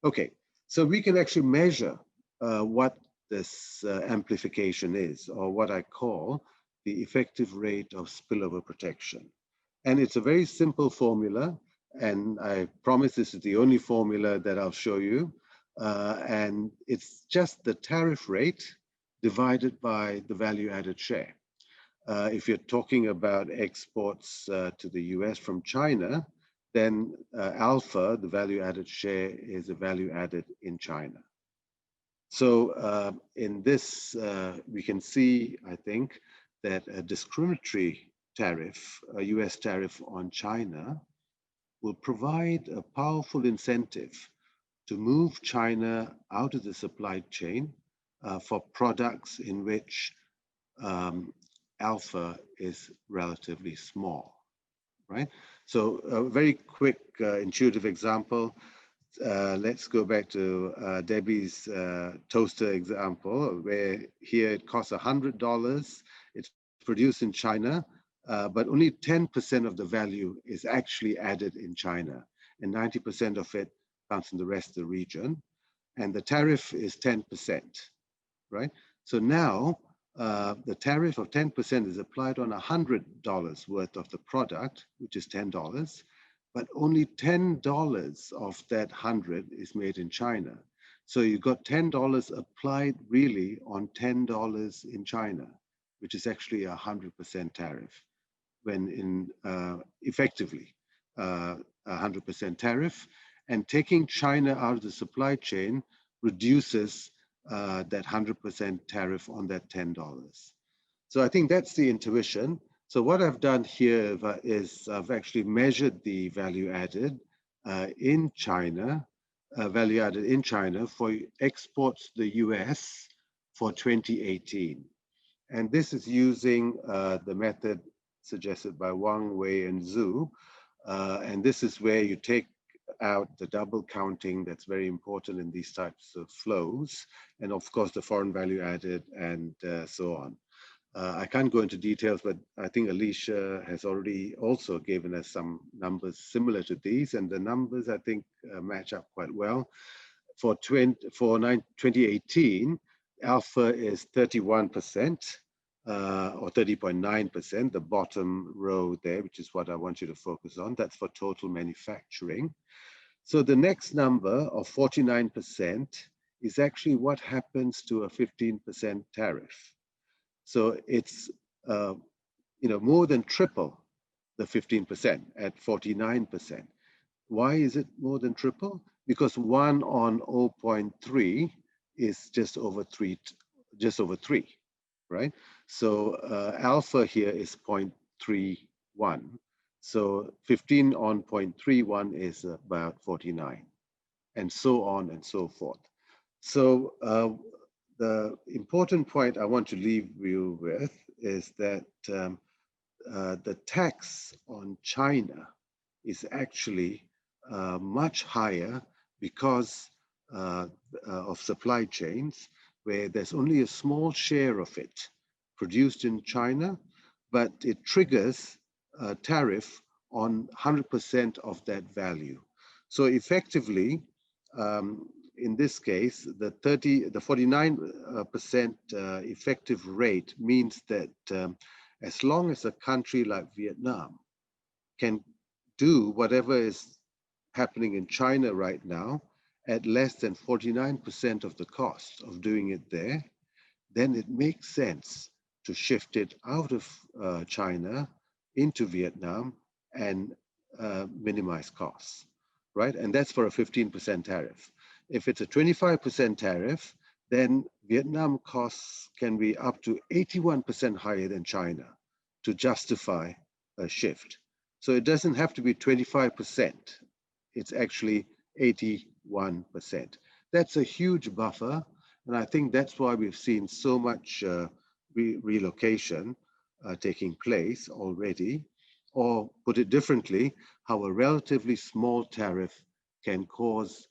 Okay, so we can actually measure what this amplification is, or what I call the effective rate of spillover protection. And it's a very simple formula, and I promise this is the only formula that I'll show you. And it's just the tariff rate divided by the value added share. If you're talking about exports to the US from China, then alpha, the value added share, is the value added in China. So in this, we can see, I think, that a discriminatory tariff, a US tariff on China, will provide a powerful incentive to move China out of the supply chain for products in which alpha is relatively small, right? So a very quick intuitive example. Let's go back to Debbie's toaster example, where here it costs $100. It's produced in China, but only 10% of the value is actually added in China, and 90% of it comes from the rest of the region. And the tariff is 10%, right? So now the tariff of 10% is applied on $100 worth of the product, which is $10. But only $10 of that 100 is made in China. So you've got $10 applied really on $10 in China, which is actually 100% tariff, when in effectively 100% tariff. And taking China out of the supply chain reduces that 100% tariff on that $10. So I think that's the intuition. So what I've done here is I've actually measured the value added in China, for exports to the US for 2018. And this is using the method suggested by Wang, Wei, and Zhu. And this is where you take out the double counting that's very important in these types of flows, and of course the foreign value added and so on. I can't go into details, but I think Alicia has already also given us some numbers similar to these, and the numbers I think match up quite well. For 2018, alpha is 31%, or 30.9%, the bottom row there, which is what I want you to focus on. That's for total manufacturing. So the next number of 49% is actually what happens to a 15% tariff. So it's more than triple the 15% at 49%. Why is it more than triple? Because 1 on 0.3 is just over 3, right? So alpha here is 0.31. So 15 on 0.31 is about 49, and so on and so forth. So the important point I want to leave you with is that the tax on China is actually much higher because of supply chains where there's only a small share of it produced in China, but it triggers a tariff on 100% of that value. So effectively, in this case, the 49% effective rate means that as long as a country like Vietnam can do whatever is happening in China right now at less than 49% of the cost of doing it there, then it makes sense to shift it out of China into Vietnam and minimize costs, right? And that's for a 15% tariff. If it's a 25% tariff, then Vietnam costs can be up to 81% higher than China to justify a shift. So it doesn't have to be 25%. It's actually 81%. That's a huge buffer. And I think that's why we've seen so much relocation taking place already. Or put it differently, how a relatively small tariff can cause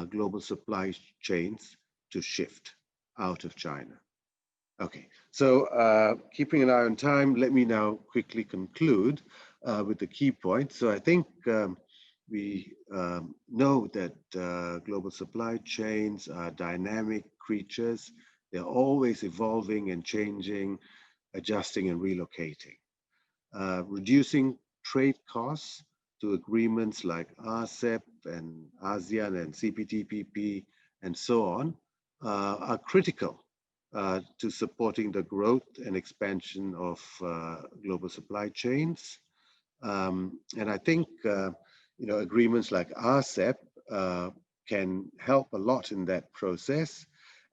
global supply chains to shift out of China. Okay, so keeping an eye on time, let me now quickly conclude with the key points. So I think we know that global supply chains are dynamic creatures. They're always evolving and changing, adjusting and relocating. Reducing trade costs to agreements like RCEP and ASEAN and CPTPP and so on are critical to supporting the growth and expansion of global supply chains. And I think agreements like RCEP can help a lot in that process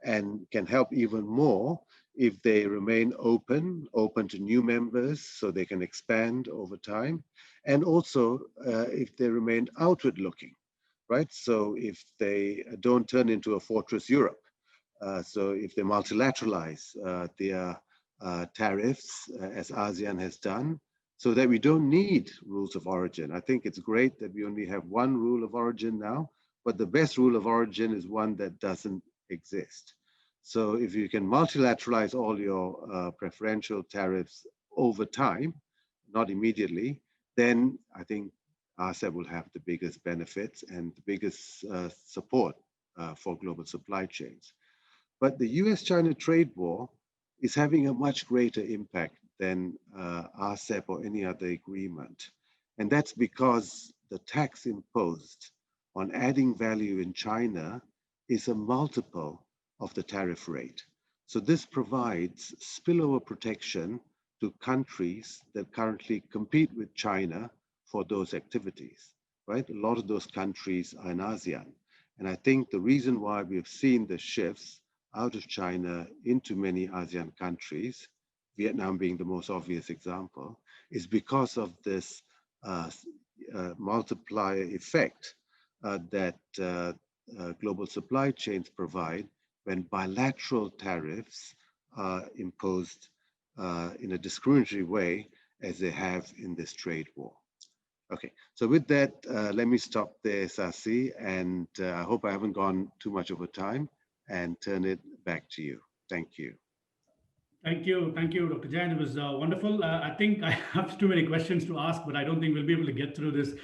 and can help even more if they remain open to new members so they can expand over time. And also if they remain outward looking, right? So if they don't turn into a fortress Europe, so if they multilateralize their tariffs as ASEAN has done, so that we don't need rules of origin. I think it's great that we only have one rule of origin now, but the best rule of origin is one that doesn't exist. So if you can multilateralize all your preferential tariffs over time, not immediately, then I think RCEP will have the biggest benefits and the biggest support for global supply chains. But the US-China trade war is having a much greater impact than RCEP or any other agreement. And that's because the tax imposed on adding value in China is a multiple of the tariff rate. So this provides spillover protection to countries that currently compete with China for those activities, right? A lot of those countries are in ASEAN. And I think the reason why we've seen the shifts out of China into many ASEAN countries, Vietnam being the most obvious example, is because of this multiplier effect that global supply chains provide when bilateral tariffs are imposed in a discriminatory way as they have in this trade war. Okay, so with that, let me stop there, Sasi, and I hope I haven't gone too much over time and turn it back to you. Thank you. Thank you, Dr. Jain. It was wonderful. I think I have too many questions to ask, but I don't think we'll be able to get through this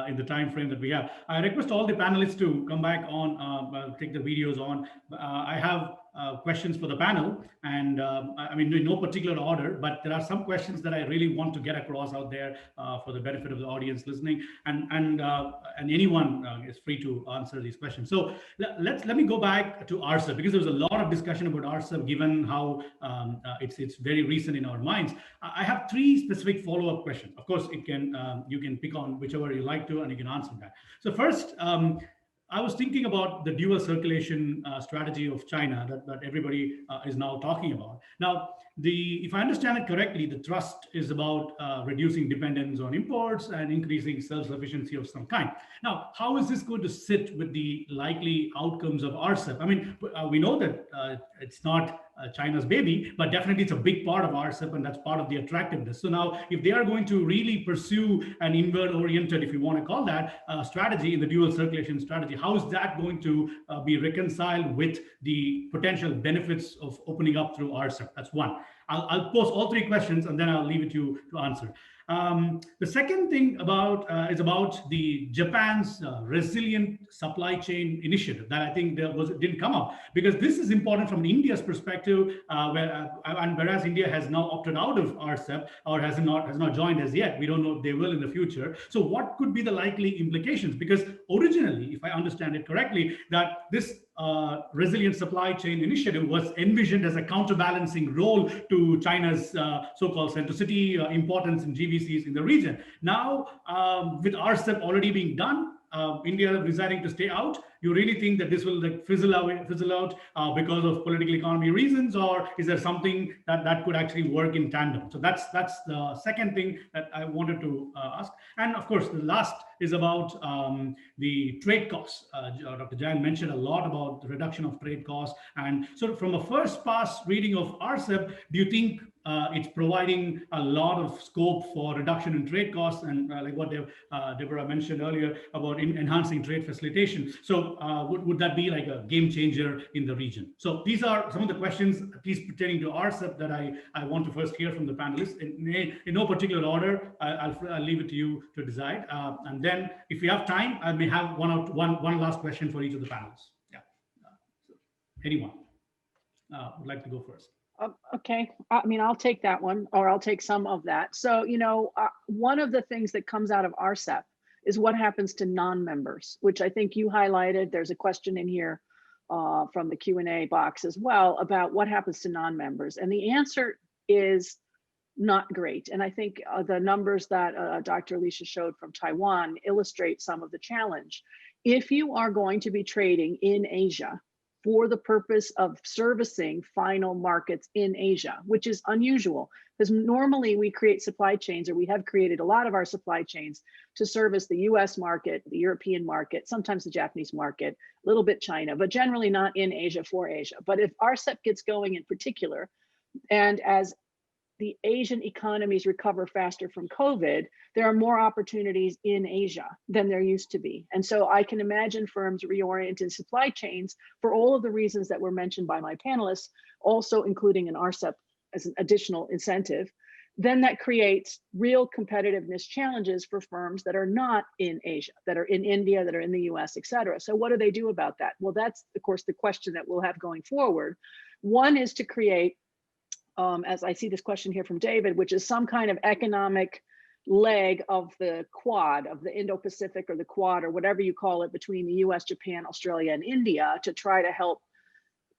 in the time frame that we have. I request all the panelists to come back on, take the videos on. I have questions for the panel, and I mean, in no particular order, but there are some questions that I really want to get across out there for the benefit of the audience listening, and anyone is free to answer these questions. So let me go back to RCEP, because there was a lot of discussion about RCEP, given how it's very recent in our minds. I have three specific follow-up questions. Of course, it can you can pick on whichever you like to, and you can answer that. So first, I was thinking about the dual circulation strategy of China that everybody is now talking about. Now, if I understand it correctly, the thrust is about reducing dependence on imports and increasing self-sufficiency of some kind. Now, how is this going to sit with the likely outcomes of RCEP? I mean, we know that it's not China's baby, but definitely it's a big part of RCEP, and that's part of the attractiveness. So now, if they are going to really pursue an inward-oriented, if you want to call that, strategy in the dual circulation strategy, how is that going to be reconciled with the potential benefits of opening up through RCEP? That's one. I'll pose all three questions, and then I'll leave it to you to answer. The second thing is about the Japan's resilient supply chain initiative that I think didn't come up, because this is important from India's perspective, whereas India has now opted out of RCEP or has not joined as yet. We don't know if they will in the future. So what could be the likely implications? Because originally, if I understand it correctly, that this resilient supply chain initiative was envisioned as a counterbalancing role to China's so-called centricity importance in GVCs in the region. Now, with RCEP already being done, India deciding to stay out, you really think that this will like fizzle out because of political economy reasons, or is there something that could actually work in tandem? So that's the second thing that I wanted to ask. And of course, the last is about the trade costs. Dr. Jain mentioned a lot about the reduction of trade costs. And so from a first pass reading of RCEP, do you think it's providing a lot of scope for reduction in trade costs, and like what Deborah mentioned earlier about enhancing trade facilitation? So would that be like a game changer in the region? So these are some of the questions, at least pertaining to RCEP, that I want to first hear from the panelists. In no particular order, I'll leave it to you to decide. And then if we have time, I may have one last question for each of the panelists. Yeah. So anyone would like to go first? Okay, I mean, I'll take that one, or I'll take some of that. So, one of the things that comes out of RCEP is what happens to non-members, which I think you highlighted. There's a question in here from the Q&A box as well about what happens to non-members. And the answer is not great. And I think the numbers that Dr. Alicia showed from Taiwan illustrate some of the challenge. If you are going to be trading in Asia for the purpose of servicing final markets in Asia, which is unusual, because normally we create supply chains, or we have created a lot of our supply chains to service the US market, the European market, sometimes the Japanese market, a little bit China, but generally not in Asia for Asia. But if RCEP gets going in particular, and as the Asian economies recover faster from COVID, there are more opportunities in Asia than there used to be. And so I can imagine firms reorienting supply chains for all of the reasons that were mentioned by my panelists, also including an RCEP as an additional incentive. Then that creates real competitiveness challenges for firms that are not in Asia, that are in India, that are in the US, et cetera. So what do they do about that? Well, that's of course the question that we'll have going forward. One is to create, as I see this question here from David, which is some kind of economic leg of the Quad, of the Indo-Pacific or the Quad or whatever you call it, between the US, Japan, Australia, and India, to try to help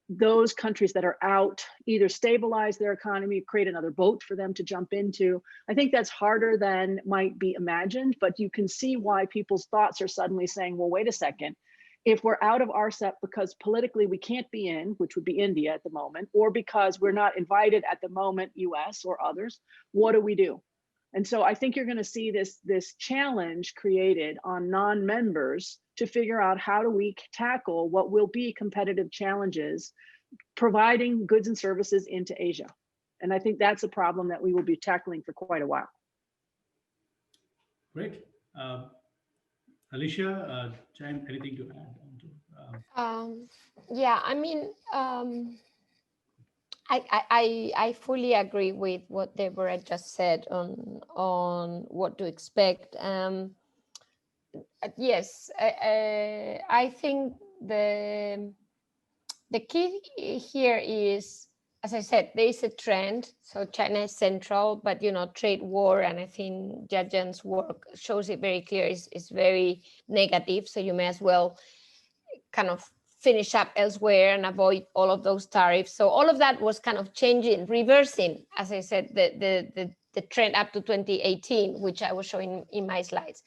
those countries that are out either stabilize their economy, create another boat for them to jump into. I think that's harder than might be imagined, but you can see why people's thoughts are suddenly saying, well, wait a second. If we're out of RCEP because politically we can't be in, which would be India at the moment, or because we're not invited at the moment, US or others, what do we do? And so I think you're going to see this challenge created on non-members to figure out how do we tackle what will be competitive challenges, providing goods and services into Asia. And I think that's a problem that we will be tackling for quite a while. Great. Alicia, Jain, anything to add? Yeah, I mean, I fully agree with what Deborah just said on what to expect. Yes, I think the The key here is, as I said, there is a trend. So China is central, but trade war, and I think Jajan's work shows it very clear, is very negative. So you may as well kind of finish up elsewhere and avoid all of those tariffs. So all of that was kind of changing, reversing, as I said, the trend up to 2018, which I was showing in my slides.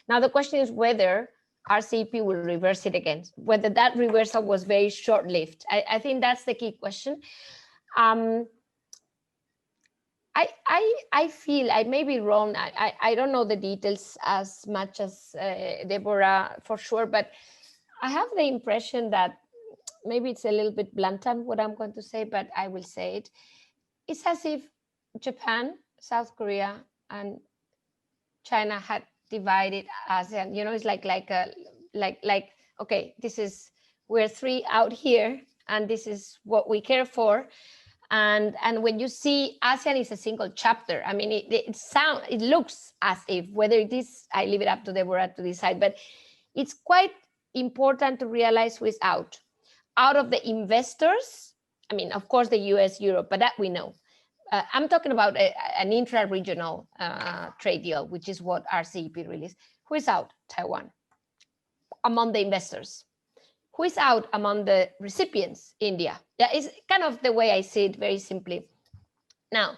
Now the question is whether RCEP will reverse it again, whether that reversal was very short-lived. I think that's the key question. I feel, I may be wrong, I don't know the details as much as Deborah for sure, but I have the impression that maybe it's a little bit blunt on what I'm going to say, but I will say it. It's as if Japan, South Korea, and China had divided ASEAN. It's like okay, we're three out here, and this is what we care for. And when you see ASEAN is a single chapter, I mean, it looks as if, whether it is, I leave it up to Deborah to decide, but it's quite important to realize who is out. Out of the investors, I mean, of course, the US, Europe, but that we know. I'm talking about an intra-regional trade deal, which is what RCEP released. Who is out? Taiwan. Among the investors. Who is out among the recipients? India. That is kind of the way I see it, very simply. Now,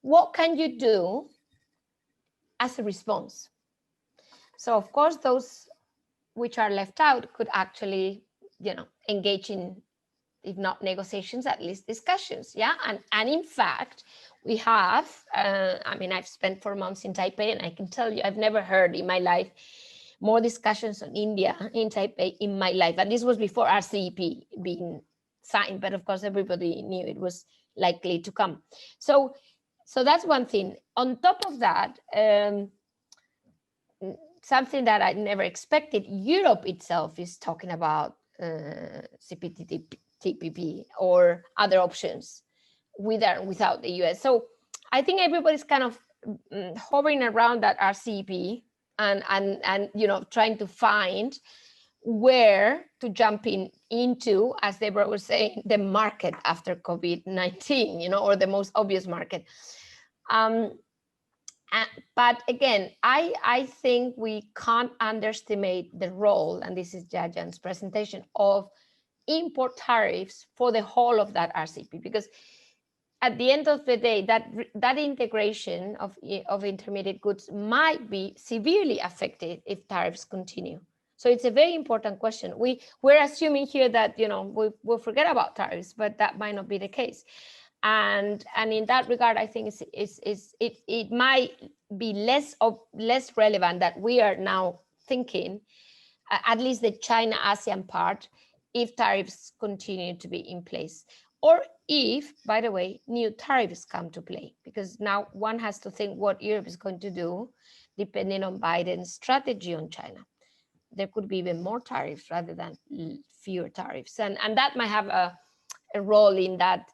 what can you do as a response? So, of course, those which are left out could actually, engage in, if not negotiations, at least discussions. Yeah, and in fact, we have, I mean, I've spent 4 months in Taipei, and I can tell you, I've never heard in my life more discussions on India in Taipei in my life. And this was before RCEP being signed, but of course, everybody knew it was likely to come. So that's one thing. On top of that, something that I never expected, Europe itself is talking about CPTPP or other options with or without the US. So I think everybody's kind of hovering around that RCEP and trying to find where to jump into, as Deborah was saying, the market after COVID-19, or the most obvious market. But again, I think we can't underestimate the role, and this is Jajan's presentation, of import tariffs for the whole of that RCEP, because at the end of the day, that integration of intermediate goods might be severely affected if tariffs continue. So it's a very important question. We're assuming here that we'll forget about tariffs, but that might not be the case. And in that regard, I think it might be less relevant that we are now thinking, at least the China-ASEAN part, if tariffs continue to be in place. Or if, by the way, new tariffs come to play, because now one has to think what Europe is going to do depending on Biden's strategy on China. There could be even more tariffs rather than fewer tariffs. And that might have a role in that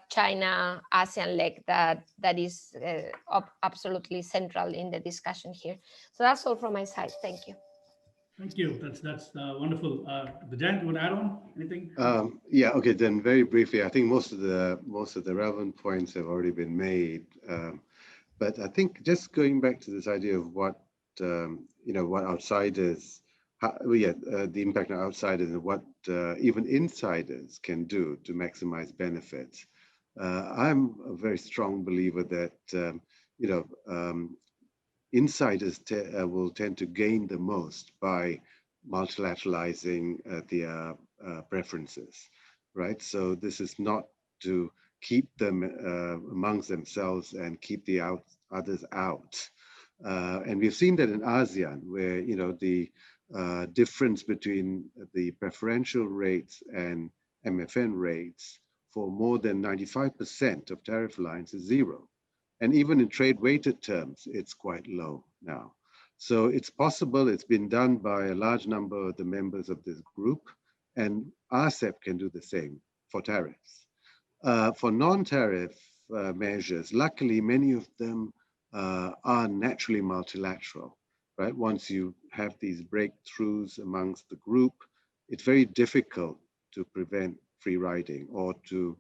China-ASEAN leg that is absolutely central in the discussion here. So that's all from my side. Thank you. Thank you. That's wonderful. Jan, you want to add on anything? Yeah. Okay. Then very briefly, I think most of the relevant points have already been made. But I think just going back to this idea of what outsiders, the impact on outsiders and what even insiders can do to maximize benefits. I'm a very strong believer that insiders will tend to gain the most by multilateralizing their preferences, right? So this is not to keep them amongst themselves and keep the others out. And we've seen that in ASEAN, where the difference between the preferential rates and MFN rates for more than 95% of tariff lines is zero. And even in trade-weighted terms, it's quite low now. So it's possible, it's been done by a large number of the members of this group, and RCEP can do the same for tariffs. For non-tariff measures, luckily, many of them are naturally multilateral, right? Once you have these breakthroughs amongst the group, it's very difficult to prevent free riding, or to,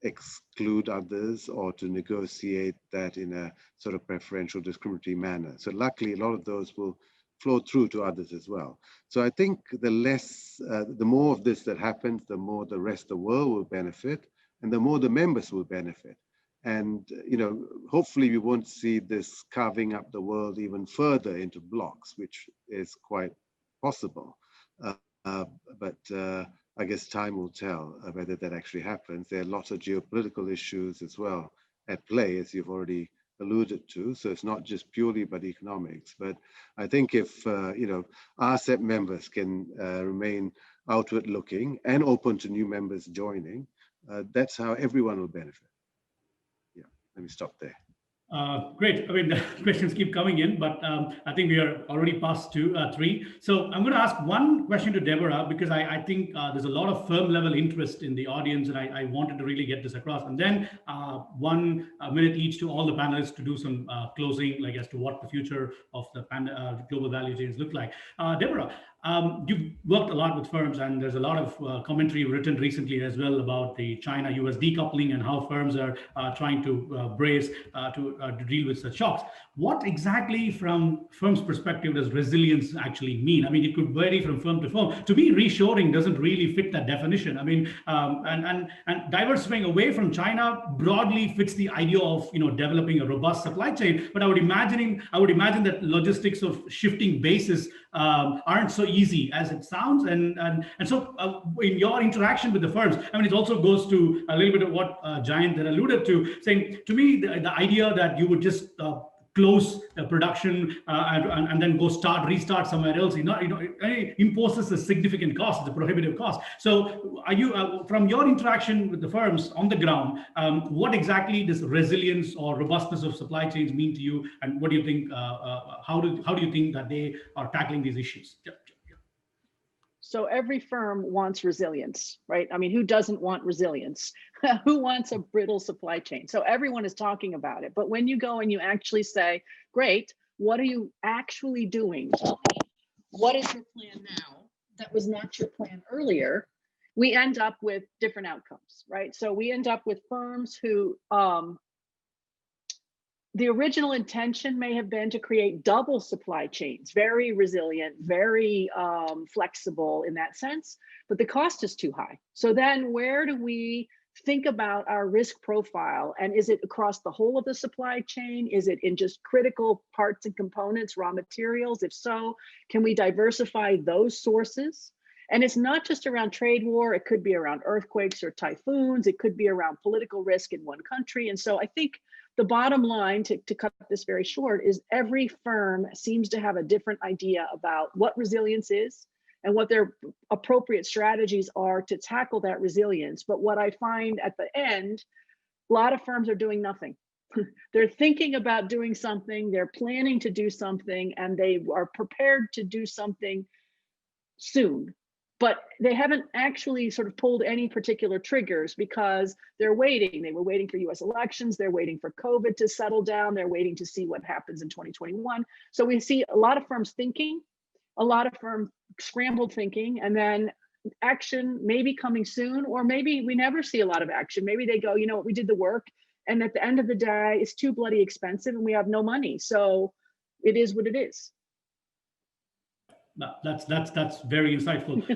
exclude others, or to negotiate that in a sort of preferential discriminatory manner. So luckily, a lot of those will flow through to others as well. So I think the more of this that happens, the more the rest of the world will benefit, and the more the members will benefit. And, hopefully we won't see this carving up the world even further into blocks, which is quite possible. But I guess time will tell whether that actually happens. There are lots of geopolitical issues as well at play, as you've already alluded to. So it's not just purely about economics. But I think if, RCEP members can remain outward looking and open to new members joining, that's how everyone will benefit. Yeah, let me stop there. Great. I mean, the questions keep coming in, but I think we are already past 3. So I'm going to ask one question to Deborah, because I think there's a lot of firm level interest in the audience, and I wanted to really get this across. And then 1 minute each to all the panelists to do some closing, like as to what the future of the global value chains look like. Deborah, you've worked a lot with firms, and there's a lot of commentary written recently as well about the China-US decoupling and how firms are trying to brace to deal with such shocks. What exactly, from firms' perspective, does resilience actually mean? I mean, it could vary from firm to firm. To me, reshoring doesn't really fit that definition. I mean, and diversifying away from China broadly fits the idea of developing a robust supply chain. But I would imagine that logistics of shifting bases aren't so easy as it sounds, and so in your interaction with the firms, I mean, it also goes to a little bit of what Jayant had alluded to, saying to me the idea that you would just close production and then go restart somewhere else, it imposes a significant cost. It's a prohibitive cost. So are you, from your interaction with the firms on the ground, what exactly does resilience or robustness of supply chains mean to you? And what do you think, how do you think that they are tackling these issues? So every firm wants resilience, right? I mean, who doesn't want resilience? Who wants a brittle supply chain? So everyone is talking about it. But when you go and you actually say, great, what are you actually doing? What is your plan now that was not your plan earlier? We end up with different outcomes, right? So we end up with firms who, the original intention may have been to create double supply chains, very resilient, very flexible in that sense, but the cost is too high. So then where do we think about our risk profile? And is it across the whole of the supply chain? Is it in just critical parts and components, raw materials? If so, can we diversify those sources? And it's not just around trade war, it could be around earthquakes or typhoons, it could be around political risk in one country. And so I think the bottom line, to cut this very short, is every firm seems to have a different idea about what resilience is and what their appropriate strategies are to tackle that resilience. But what I find at the end, a lot of firms are doing nothing. They're thinking about doing something, they're planning to do something, and they are prepared to do something soon. But they haven't actually sort of pulled any particular triggers because they're waiting. They were waiting for US elections. They're waiting for COVID to settle down. They're waiting to see what happens in 2021. So we see a lot of firms thinking, a lot of firms scrambled thinking, and then action maybe coming soon, or maybe we never see a lot of action. Maybe they go, you know what, we did the work, and at the end of the day, it's too bloody expensive and we have no money. So it is what it is. That's very insightful.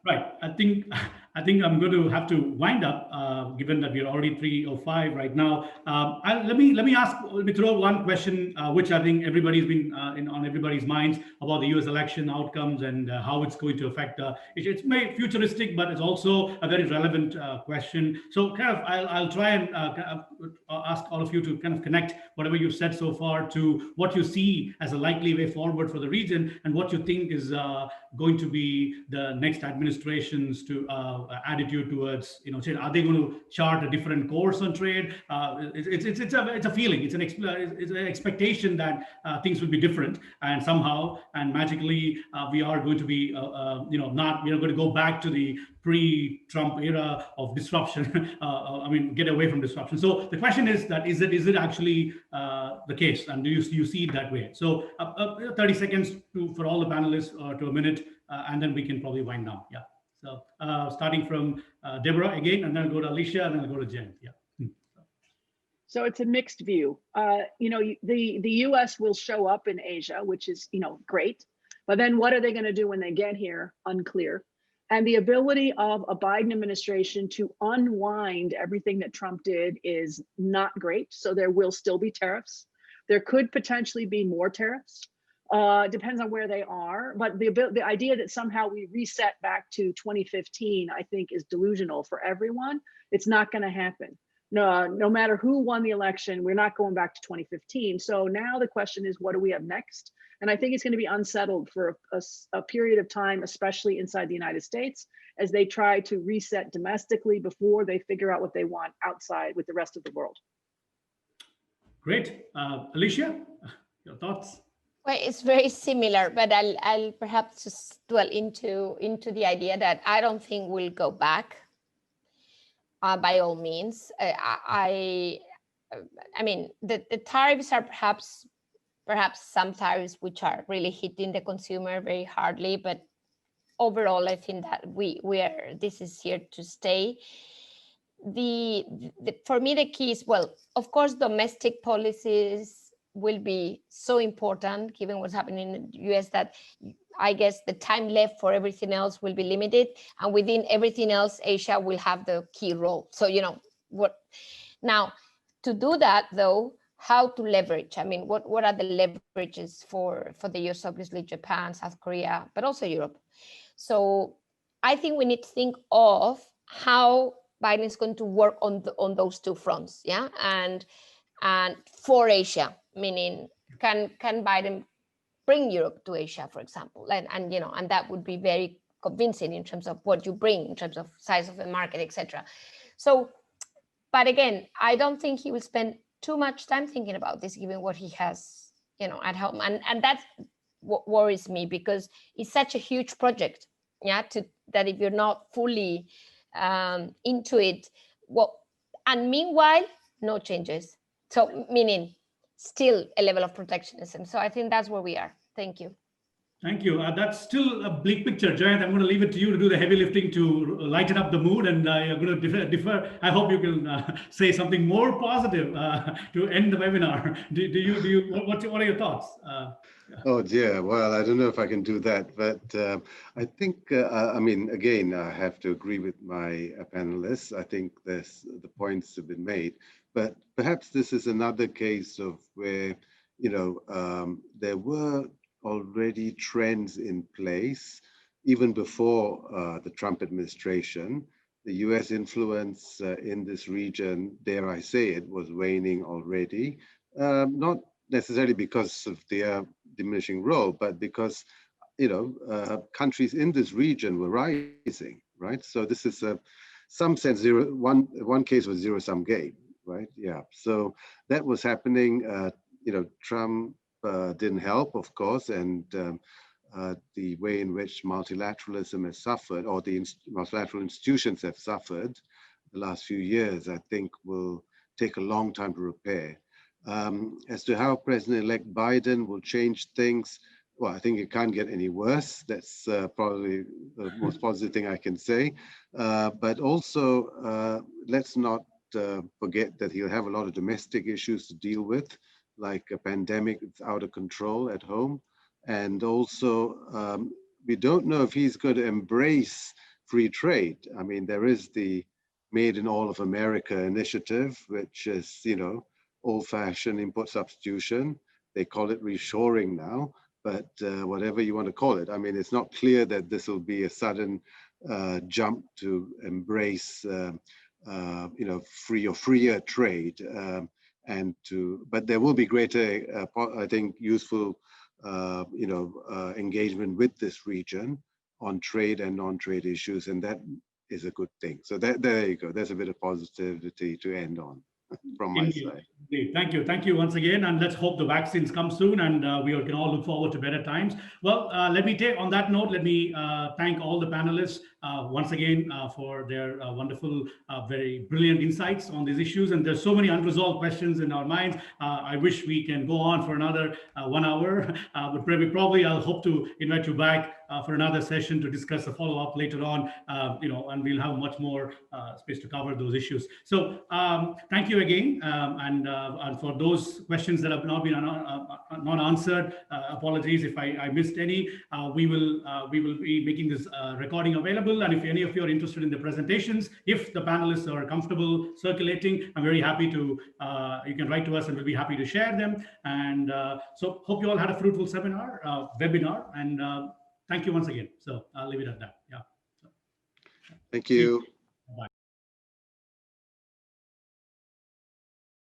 Right, I think I'm going to have to wind up, given that we're already 3:05 right now. Let me throw one question, which I think everybody's been on everybody's minds, about the U.S. election outcomes and how it's going to affect. It's very futuristic, but it's also a very relevant question. So kind of, I'll try and ask all of you to kind of connect whatever you've said so far to what you see as a likely way forward for the region, and what you think is going to be the next administration's attitude towards, are they going to chart a different course on trade? It's a feeling, it's an expectation that things will be different, and somehow and magically we are going to be we're going to go back to the pre-Trump era of disruption. Get away from disruption. So the question is that is it actually the case, and do you see it that way? So 30 seconds for all the panelists, to a minute, and then we can probably wind down. Yeah. So starting from Deborah again, and then I'll go to Alicia, and then I'll go to Jen. Yeah. So it's a mixed view. The U.S. will show up in Asia, which is, great. But then what are they going to do when they get here? Unclear. And the ability of a Biden administration to unwind everything that Trump did is not great. So there will still be tariffs. There could potentially be more tariffs. Depends on where they are. But the idea that somehow we reset back to 2015, I think, is delusional for everyone. It's not going to happen. No matter who won the election, we're not going back to 2015. So now the question is, what do we have next? And I think it's going to be unsettled for a period of time, especially inside the United States, as they try to reset domestically before they figure out what they want outside with the rest of the world. Great. Alicia, your thoughts? Well, it's very similar, but I'll perhaps just dwell into the idea that I don't think we'll go back. By all means, I mean the tariffs are perhaps some tariffs which are really hitting the consumer very hardly, but overall, I think that this is here to stay. For me, the key is, well, of course, domestic policies will be so important given what's happening in the US, that I guess the time left for everything else will be limited, and within everything else, Asia will have the key role. So, what now to do that though, how to leverage? I mean, what are the leverages for the US? Obviously, Japan, South Korea, but also Europe. So I think we need to think of how Biden is going to work on those two fronts, yeah, and for Asia, meaning can Biden bring Europe to Asia, for example, and that would be very convincing in terms of what you bring, in terms of size of the market, etc. So, but again, I don't think he will spend too much time thinking about this, given what he has, at home, and that's what worries me, because it's such a huge project, yeah, that if you're not fully into it, and meanwhile, no changes. So meaning still a level of protectionism. So I think that's where we are. Thank you. Thank you. That's still a bleak picture. Jayant, I'm going to leave it to you to do the heavy lifting to lighten up the mood, and I'm going to defer. I hope you can say something more positive to end the webinar. What are your thoughts? Oh dear, well, I don't know if I can do that, but I think, I mean, again, I have to agree with my panelists. I think the points have been made, but perhaps this is another case of where, there were already trends in place even before the Trump administration. The US influence in this region, dare I say it, was waning already, not necessarily because of their diminishing role, but because countries in this region were rising, right? So this is some sense one case was zero-sum game, right? Yeah. So that was happening. Trump didn't help, of course, and the way in which multilateralism has suffered, or the multilateral institutions have suffered the last few years, I think will take a long time to repair. As to how President-elect Biden will change things, well, I think it can't get any worse. That's probably the most positive thing I can say. But also, let's not forget that he'll have a lot of domestic issues to deal with, like a pandemic that's out of control at home. And also, we don't know if he's going to embrace free trade. I mean, there is the Made in All of America initiative, which is, old-fashioned import substitution. They call it reshoring now, but whatever you want to call it. I mean, it's not clear that this will be a sudden jump to embrace, free or freer trade, but there will be greater, I think, useful, engagement with this region on trade and non-trade issues, and that is a good thing. So there you go. There's a bit of positivity to end on. from my Indeed. side. Indeed. Thank you once again, and let's hope the vaccines come soon, and we can all look forward to better times. Well, let me take on that note. Let me thank all the panelists once again for their wonderful, very brilliant insights on these issues. And there's so many unresolved questions in our minds. I wish we can go on for another 1 hour, but probably I'll hope to invite you back for another session to discuss a follow-up later on. And we'll have much more space to cover those issues. So thank you again, and for those questions that have not been not answered, apologies if I missed any. We will be making this recording available, and if any of you are interested in the presentations, if the panelists are comfortable circulating, I'm very happy to. You can write to us, and we'll be happy to share them. And so, hope you all had a fruitful webinar, and thank you once again. So I'll leave it at that. Yeah. Thank you.